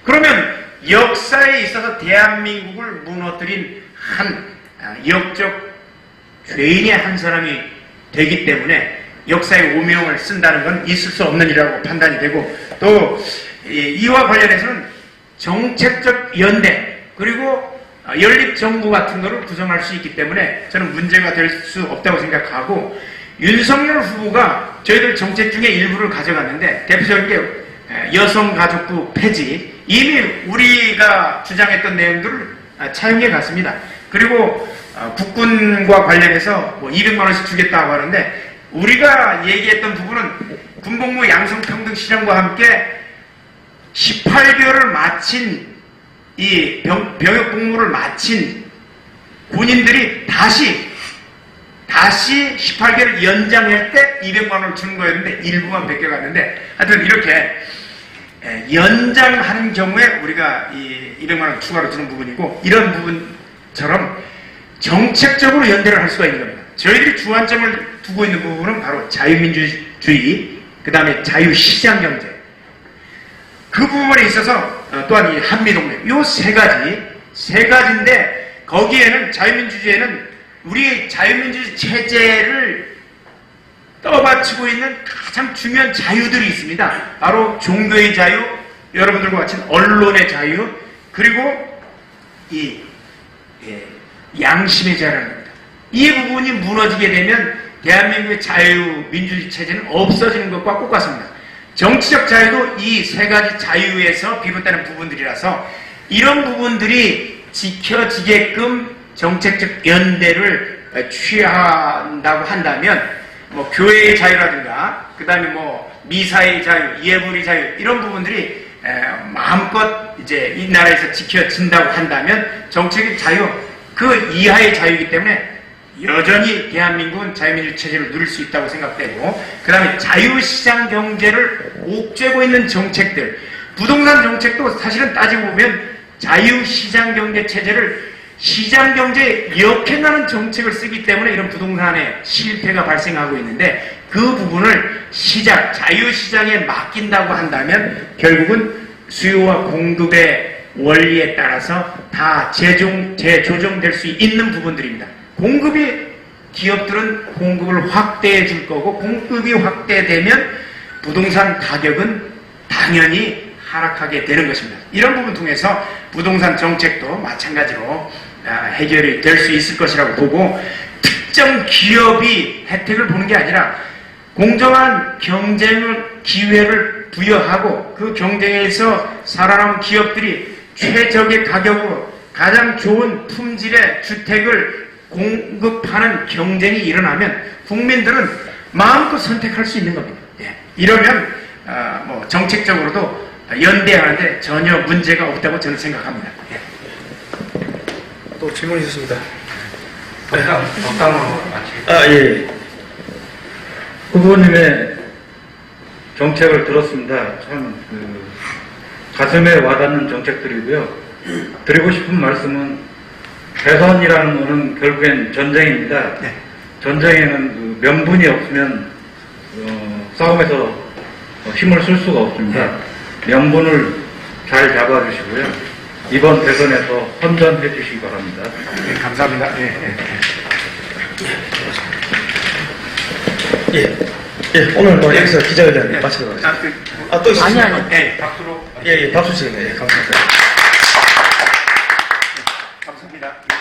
그러면 역사에 있어서 대한민국을 무너뜨린 한 역적 죄인의 한 사람이 되기 때문에 역사의 오명을 쓴다는 건 있을 수 없는 일이라고 판단이 되고 또 이와 관련해서는 정책적 연대 그리고 연립정부 같은 거를 구성할 수 있기 때문에 저는 문제가 될 수 없다고 생각하고 윤석열 후보가 저희들 정책 중에 일부를 가져갔는데 대표적인 게 여성가족부 폐지 이미 우리가 주장했던 내용들을 차용해 갔습니다. 그리고 국군과 관련해서 뭐 200만 원씩 주겠다고 하는데 우리가 얘기했던 부분은 군복무 양성평등 실현과 함께 18개월을 마친 이 병역 복무를 마친 군인들이 다시 18개월 연장할 때 200만 원을 주는 거였는데 일부만 베껴갔는데 하여튼 이렇게 연장하는 경우에 우리가 이 200만 원 추가로 주는 부분이고 이런 부분처럼 정책적으로 연대를 할 수가 있는 겁니다. 저희들이 주안점을 두고 있는 부분은 바로 자유민주주의, 그 다음에 자유시장경제 그 부분에 있어서 또한 이 한미동맹 요 세 가지인데 거기에는 자유민주주의에는 우리 자유민주주의 체제를 떠받치고 있는 가장 중요한 자유들이 있습니다. 바로 종교의 자유, 여러분들과 같이 언론의 자유, 그리고 이 양심의 자유라는 겁니다. 이 부분이 무너지게 되면 대한민국의 자유민주주의 체제는 없어지는 것과 똑같습니다. 정치적 자유도 이 세 가지 자유에서 비롯되는 부분들이라서 이런 부분들이 지켜지게끔 정책적 연대를 취한다고 한다면 뭐 교회의 자유라든가 그 다음에 뭐 미사의 자유, 예불의 자유 이런 부분들이 마음껏 이제 이 나라에서 지켜진다고 한다면 정책의 자유 그 이하의 자유이기 때문에 여전히 대한민국은 자유민주 체제를 누릴 수 있다고 생각되고 그 다음에 자유시장 경제를 옥죄고 있는 정책들 부동산 정책도 사실은 따지고 보면 자유시장 경제 체제를 시장 경제에 역행하는 정책을 쓰기 때문에 이런 부동산의 실패가 발생하고 있는데 그 부분을 자유시장에 맡긴다고 한다면 결국은 수요와 공급의 원리에 따라서 다 재조정될 수 있는 부분들입니다. 기업들은 공급을 확대해 줄 거고 공급이 확대되면 부동산 가격은 당연히 하락하게 되는 것입니다. 이런 부분 통해서 부동산 정책도 마찬가지로 해결이 될 수 있을 것이라고 보고 특정 기업이 혜택을 보는 게 아니라 공정한 경쟁을 기회를 부여하고 그 경쟁에서 살아남은 기업들이 최적의 가격으로 가장 좋은 품질의 주택을 공급하는 경쟁이 일어나면 국민들은 마음껏 선택할 수 있는 겁니다. 이러면 뭐 정책적으로도 연대하는데 전혀 문제가 없다고 저는 생각합니다. 또 질문이 있었습니다. 덕담으로 마치겠습니다. 아, 예. 후보님의 정책을 들었습니다. 참 가슴에 와닿는 정책들이고요. 드리고 싶은 말씀은 대선이라는 것은 결국엔 전쟁입니다. 네. 전쟁에는 그 명분이 없으면 싸움에서 힘을 쓸 수가 없습니다. 명분을 잘 잡아주시고요. 이번 대선에서 선전해 주시기 바랍니다. 네, 감사합니다. 오늘 뭐 여기서 기자회견 마치도록 하겠습니다. 또 있습니다. 아니. 네, 박수로. 박수 치겠네요. 감사합니다. 감사합니다.